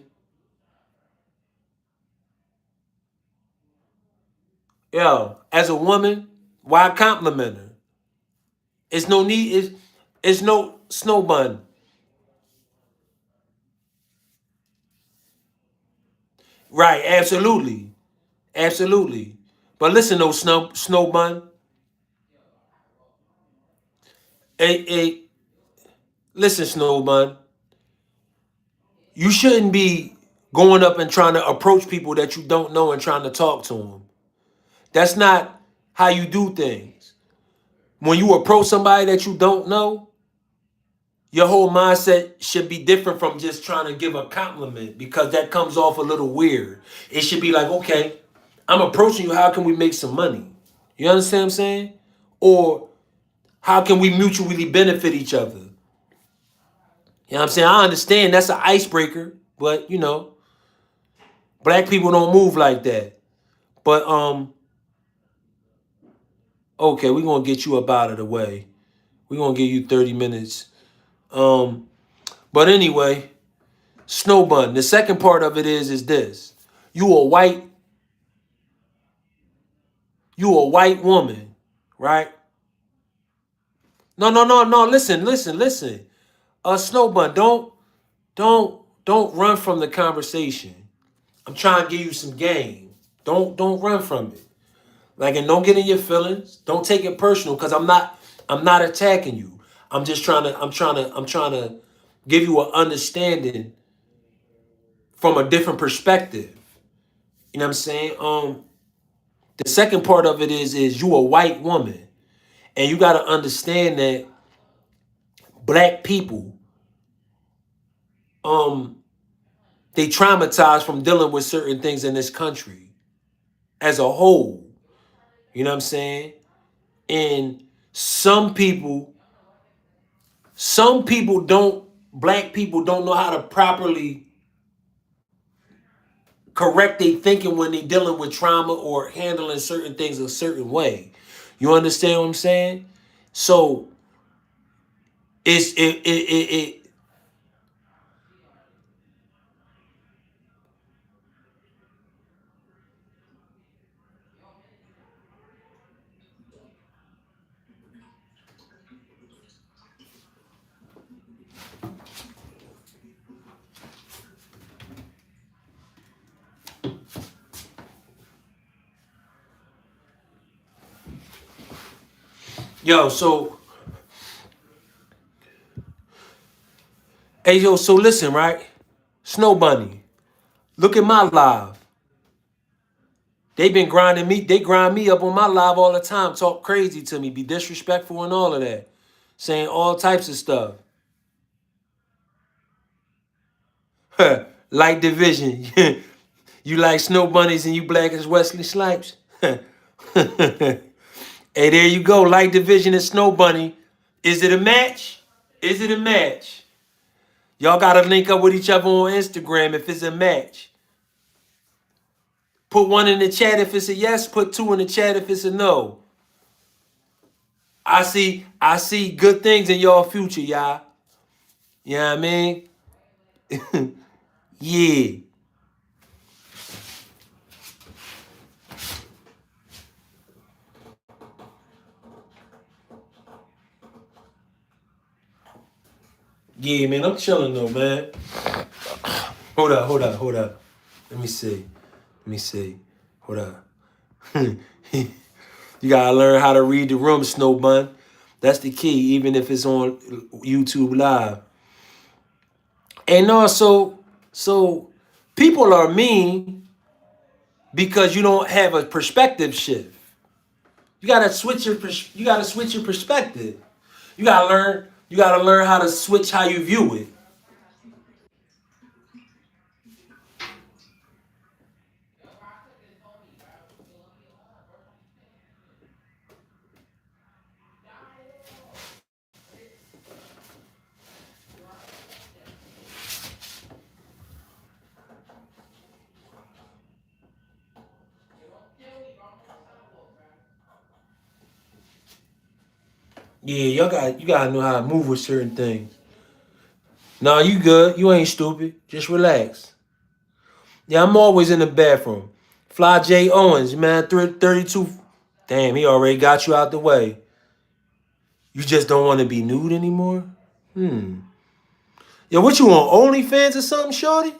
as a woman, why compliment her? It's no need, it's no snow bun. Right, absolutely. Absolutely. But listen though, snow bun. Hey, listen, snow bun. You shouldn't be going up and trying to approach people that you don't know and trying to talk to them. That's not how you do things. When you approach somebody that you don't know, your whole mindset should be different from just trying to give a compliment because that comes off a little weird. It should be like, okay, I'm approaching you. How can we make some money? You understand what I'm saying? Or how can we mutually benefit each other? You know what I'm saying? I understand that's an icebreaker, but black people don't move like that. But okay, we're gonna get you up out of the way. We're gonna give you 30 minutes. Um, but anyway, Snowbun. The second part of it is this. You a white, you a white woman, right? No. Listen. Snowbun, don't run from the conversation. I'm trying to give you some game. Don't run from it. Like, and don't get in your feelings. Don't take it personal because I'm not attacking you. I'm trying to give you an understanding from a different perspective. You know what I'm saying? The second part of it is you a white woman. And you gotta understand that black people, um, they traumatized from dealing with certain things in this country as a whole. You know what I'm saying? And some people don't, black people don't know how to properly correct their thinking when they dealing with trauma or handling certain things a certain way. You understand what I'm saying? So it's it Yo, so hey yo, so listen, right? Snow Bunny, look at my live. They been grinding me. They grind me up on my live all the time. Talk crazy to me. Be disrespectful and all of that. Saying all types of stuff. Like division. You like snow bunnies and you black as Wesley Snipes. Hey, there you go. Light division and snow bunny. Is it a match? Is it a match? Y'all gotta link up with each other on Instagram if it's a match. Put one in the chat if it's a yes. Put two in the chat if it's a no. I see good things in y'all future, y'all. You know what I mean? Yeah. Yeah, man. I'm chilling though, man. Hold up. Let me see. Hold up. You gotta learn how to read the room, Snow Bun. That's the key, even if it's on YouTube Live. And also, so people are mean because you don't have a perspective shift. You gotta switch your perspective. You gotta learn how to switch how you view it. Yeah, you gotta know how to move with certain things. No, you good. You ain't stupid. Just relax. Yeah, I'm always in the bathroom. Fly J Owens, man, 32. Damn, he already got you out the way. You just don't want to be nude anymore? Hmm. Yo, what you on? OnlyFans or something, shorty?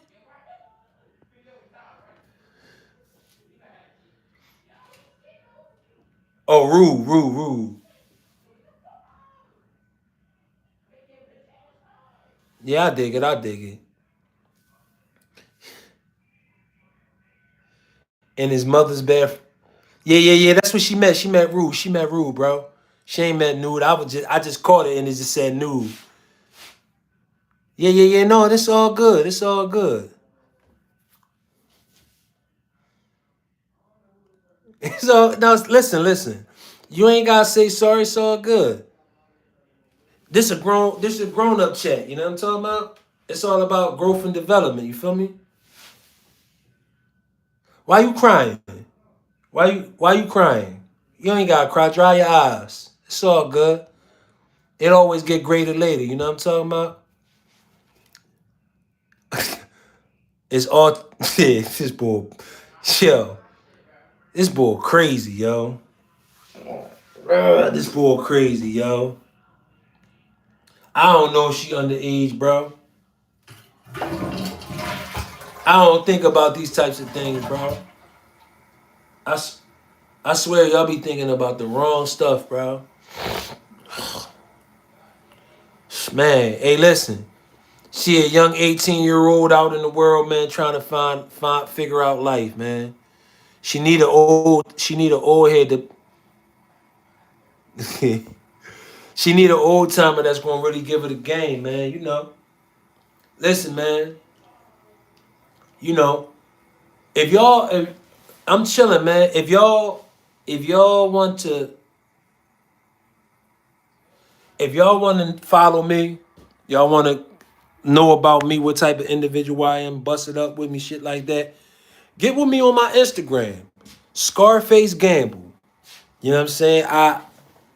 Oh, rude. Yeah, I dig it. In his mother's bath. Yeah. That's what she met. She met rude. She met rude, bro. She ain't met nude. I just caught it and it just said nude. Yeah. No, it's all good. It's all good. So now listen. You ain't gotta say sorry. It's all good. This a grown up chat. You know what I'm talking about? It's all about growth and development. You feel me? Why you crying? Why you crying? You ain't gotta cry. Dry your eyes. It's all good. It always get greater later. You know what I'm talking about? It's all yeah, this bull. Yo, this bull crazy, yo. This bull crazy, yo. I don't know if she underage, bro. I don't think about these types of things, bro. I, s- I swear y'all be thinking about the wrong stuff, bro. Man, hey, listen. She a young 18-year-old out in the world, man, trying to figure out life, man. She need an old head to she need an old timer that's gonna really give her the game, man. You know. Listen, man. You know, if I'm chilling, man. If y'all want to if y'all want to follow me, y'all want to know about me, what type of individual I am, bust it up with me, shit like that. Get with me on my Instagram, Scarface Gamble. You know what I'm saying?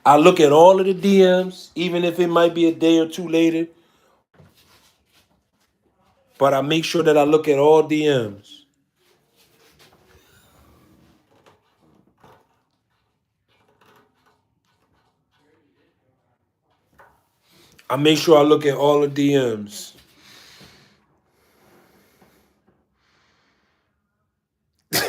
I look at all of the DMs, even if it might be a day or two later, but I make sure that I look at all DMs. I make sure I look at all the DMs.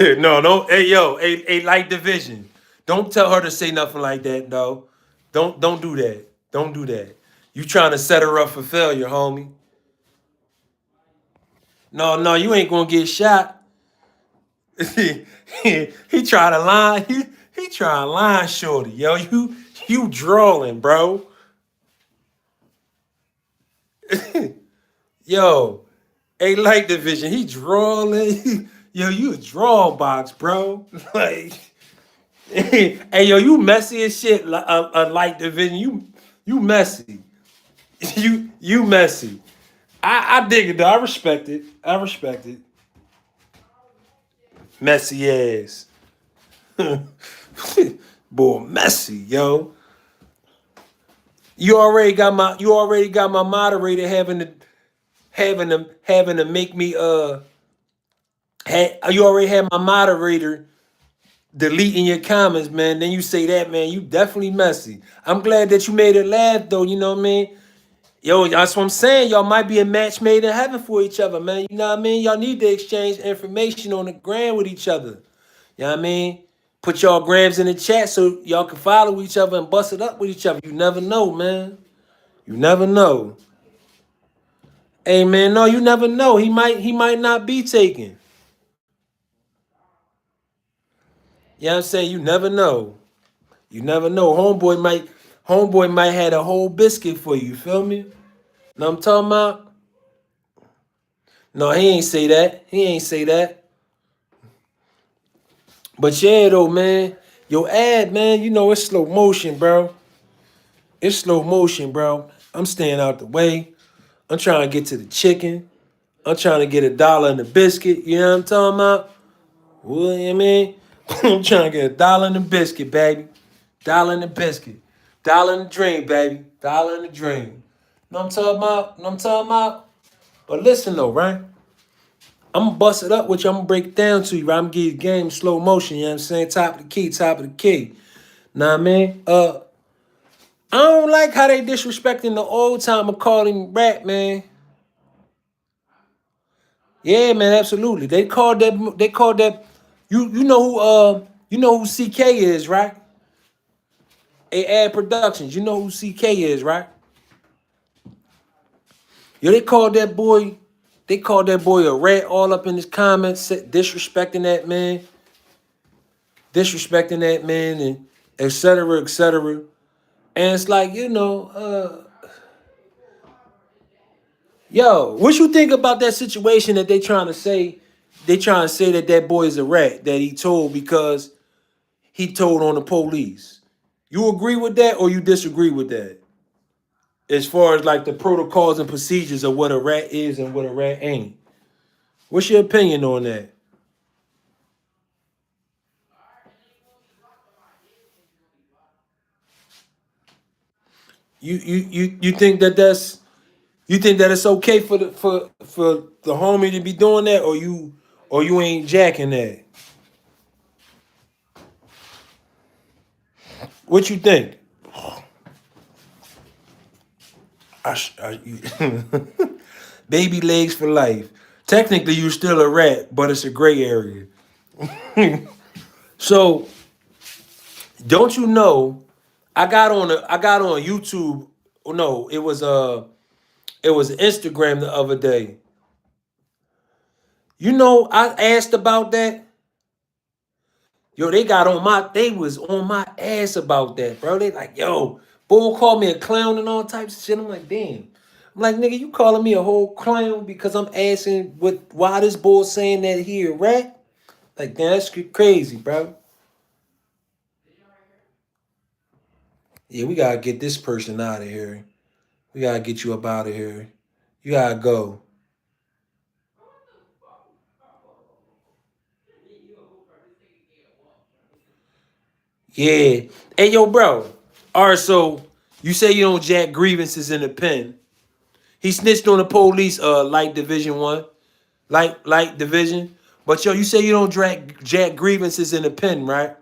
No, don't. Hey, yo, light division. Don't tell her to say nothing like that, though. Don't do that. Don't do that. You trying to set her up for failure, homie. No, you ain't gonna get shot. he trying to line. He trying to line shorty. Yo, you drawing, bro. Yo, a light division. He drawing. Yo, you a draw box, bro. Like, hey, yo, you messy as shit. A light division. You messy. You messy. I dig it though. I respect it. I respect it. Messy ass. Boy, messy, yo. You already got my moderator having to make me you already have my moderator deleting your comments, man. Then you say that, man, you definitely messy. I'm glad that you made it laugh though, you know what I mean? Yo, that's what I'm saying. Y'all might be a match made in heaven for each other, man. You know what I mean? Y'all need to exchange information on the gram with each other. You know what I mean? Put y'all grams in the chat so y'all can follow each other and bust it up with each other. You never know, man. You never know. Hey man, no, you never know. He might not be taken. You know what I'm saying? You never know. You never know. Homeboy might had a whole biscuit for you. You feel me? Know what I'm talking about? No, he ain't say that. He ain't say that. But yeah, though, man. Your ad, man, you know it's slow motion, bro. It's slow motion, bro. I'm staying out the way. I'm trying to get to the chicken. I'm trying to get $1 in the biscuit. You know what I'm talking about? Well, you know what I mean? I'm trying to get $1 in the biscuit, baby. $1 in the biscuit. $1 in the dream, baby. $1 in the dream. Know what I'm talking about? Know what I'm talking about? But listen though, right? I'm gonna bust it up with you. I'm gonna break it down to you, right? I'm gonna give you the game slow motion, you know what I'm saying? Top of the key, top of the key. Nah, man. I don't like how they disrespecting the old time calling rap, man. Yeah, man, absolutely. They called that you know who CK is, right? A Ad Productions. You know who CK is, right? Yo, they called that boy a rat all up in his comments, disrespecting that man, and et cetera, et cetera. And it's like, yo, what you think about that situation that they trying to say? They trying to say that boy is a rat that he told because he told on the police. You agree with that or you disagree with that? As far as like the protocols and procedures of what a rat is and what a rat ain't. What's your opinion on that? You think that it's okay for the homie to be doing that, or you ain't jacking that? What you think? Baby legs for life. Technically, you're still a rat, but it's a gray area. So don't you know? I got on YouTube. Oh, no, it was Instagram the other day. You know, I asked about that. Yo, they was on my ass about that, bro. They like, yo, bull called me a clown and all types of shit. I'm like, damn. I'm like, nigga, you calling me a whole clown because I'm asking why this bull saying that he a rat? Like, damn, that's crazy, bro. Yeah, we gotta get this person out of here. We gotta get you up out of here. You gotta go. Yeah. Hey, yo, bro. All right, so you say you don't jack grievances in the pen. He snitched on the police, light division one, light division. But yo, you say you don't drag jack grievances in the pen, right?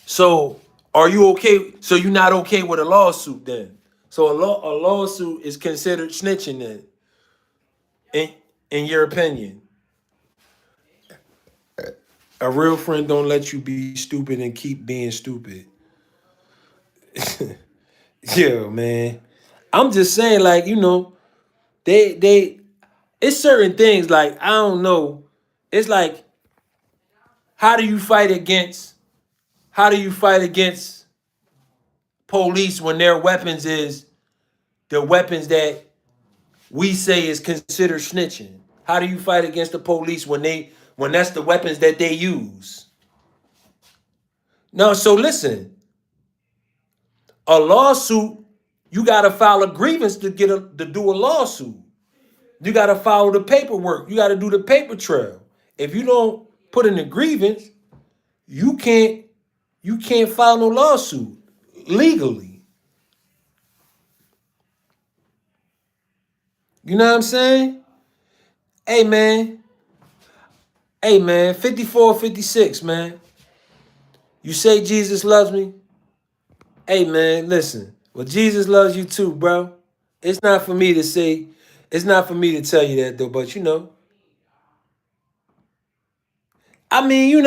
So are you okay? So you're not okay with a lawsuit then? So a lawsuit is considered snitching then, in in your opinion? A real friend don't let you be stupid and keep being stupid. Yeah, man. I'm just saying, like, they it's certain things like I don't know. It's like how do you fight against how do you fight against police when their weapons is the weapons that we say is considered snitching? How do you fight against the police when that's the weapons that they use? No, so listen, a lawsuit, you gotta file a grievance to do a lawsuit. You gotta follow the paperwork. You gotta do the paper trail. If you don't put in a grievance, you can't you can't file no lawsuit legally. You know what I'm saying? Hey man, hey man, 54, 56, man. You say Jesus loves me? Hey man, listen. Well, Jesus loves you too, bro. It's not for me to say, it's not for me to tell you that though, but I mean,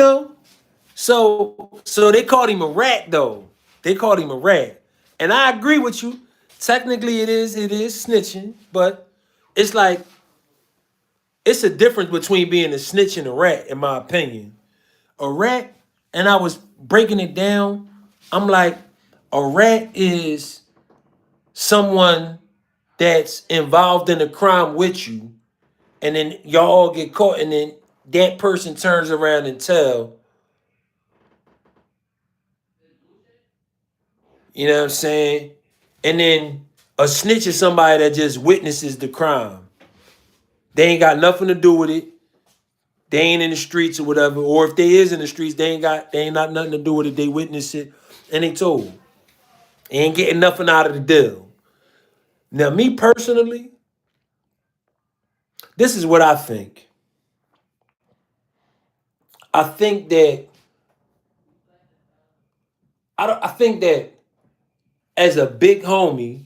so they called him a rat though. They called him a rat. And I agree with you. Technically it is snitching, but it's like it's a difference between being a snitch and a rat, in my opinion. A rat, and I was breaking it down. I'm like, a rat is someone that's involved in a crime with you, and then y'all all get caught, and then that person turns around and tell, you know what I'm saying? And then a snitch is somebody that just witnesses the crime. They ain't got nothing to do with it. They ain't in the streets or whatever. Or if they is in the streets, they ain't got nothing to do with it. They witness it and they told. They ain't getting nothing out of the deal. Now, me personally, this is what I think. I think that I think that as a big homie,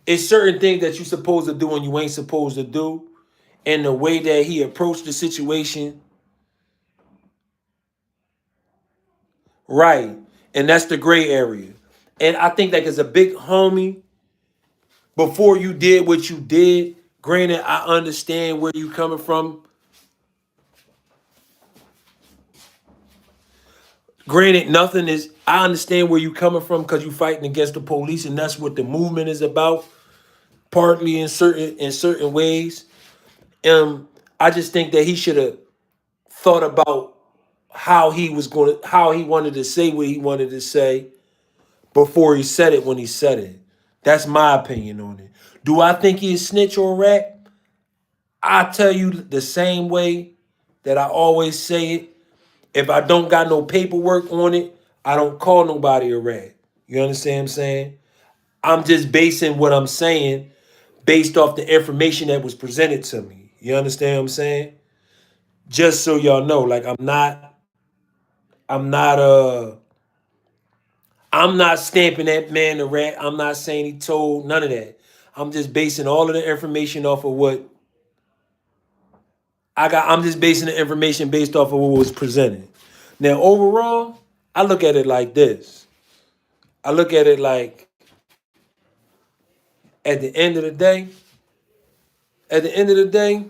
it's certain things that you supposed to do and you ain't supposed to do. And the way that he approached the situation, right. And that's the gray area. And I think like as a big homie, before you did what you did, granted, I understand where you coming from. Granted, nothing is. I understand where you coming from because you fighting against the police, and that's what the movement is about. Partly in certain ways. I just think that he should have thought about how he wanted to say what he wanted to say before he said it when he said it. That's my opinion on it. Do I think he's a snitch or a rat? I tell you the same way that I always say it. If I don't got no paperwork on it, I don't call nobody a rat. You understand what I'm saying? I'm just basing what I'm saying based off the information that was presented to me. You understand what I'm saying? Just so y'all know, like I'm not I'm not stamping that man a rat. I'm not saying he told none of that. I'm just basing all of the information off of what I got. I'm just basing the information based off of what was presented. Now, overall, I look at it like this. I look at it like at the end of the day, at the end of the day,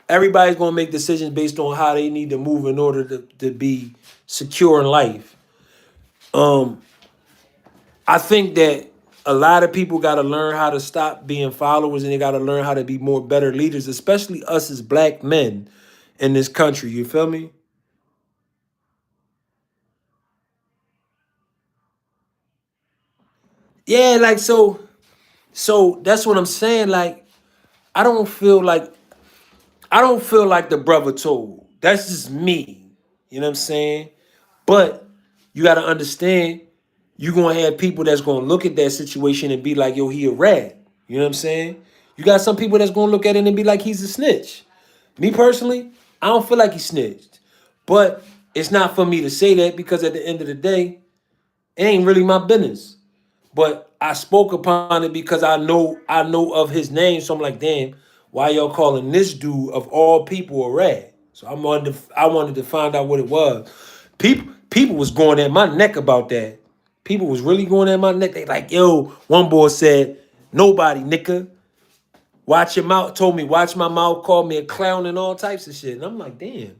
everybody's gonna make decisions based on how they need to move in order to be secure in life. Um, I think that a lot of people got to learn how to stop being followers and they got to learn how to be more better leaders, especially us as black men in this country. You feel me? Yeah, like so that's what I'm saying. Like I don't feel like I don't feel like the brother told. That's just me. You know what I'm saying? But you got to understand, you're going to have people that's going to look at that situation and be like, yo, he a rat. You know what I'm saying? You got some people that's going to look at it and be like, he's a snitch. Me personally, I don't feel like he snitched. But it's not for me to say that because at the end of the day, it ain't really my business. But I spoke upon it because I know of his name. So I'm like, damn, why y'all calling this dude of all people a rat? So I wanted to find out what it was. People was going at my neck about that. People was really going at my neck. They like, yo, one boy said, nobody, nigga. Watch your mouth. Told me, watch my mouth, called me a clown and all types of shit. And I'm like, damn.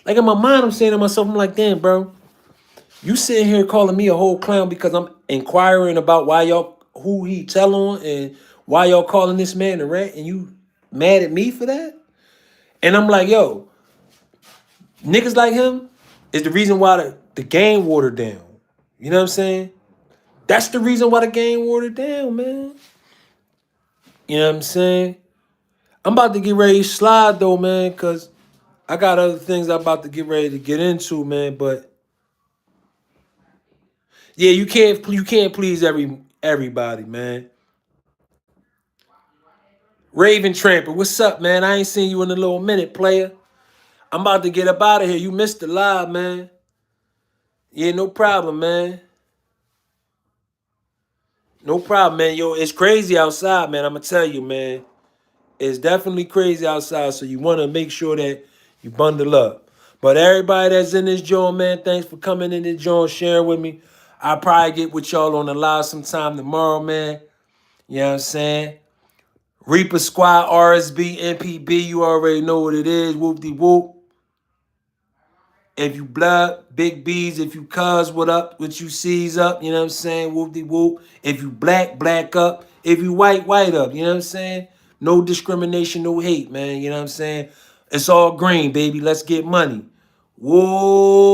Like in my mind, I'm saying to myself, I'm like, damn, bro. You sitting here calling me a whole clown because I'm inquiring about why y'all, who he tell on and why y'all calling this man a rat and you mad at me for that? And I'm like, yo, niggas like him is the reason why the game watered down. You know what I'm saying? That's the reason why the game watered down, man. You know what I'm saying? I'm about to get ready to slide though, man, because I got other things I'm about to get ready to get into, man. But yeah, you can't please everybody, man. Raven Tramper, what's up, man? I ain't seen you in a little minute, player. I'm about to get up out of here. You missed the live, man. Yeah, no problem, man. No problem, man. Yo, it's crazy outside, man. I'm gonna tell you, man. It's definitely crazy outside, so you want to make sure that you bundle up. But everybody that's in this joint, man, thanks for coming in this joint, sharing with me. I'll probably get with y'all on the live sometime tomorrow, man. You know what I'm saying? Reaper Squad, RSB, MPB, you already know what it is. Whoop-de-whoop. If you blood, big B's. If you cuz, what up? What you sees up, you know what I'm saying? Whoop-de-whoop. If you black, black up. If you white, white up. You know what I'm saying? No discrimination, no hate, man. You know what I'm saying? It's all green, baby. Let's get money. Whoa.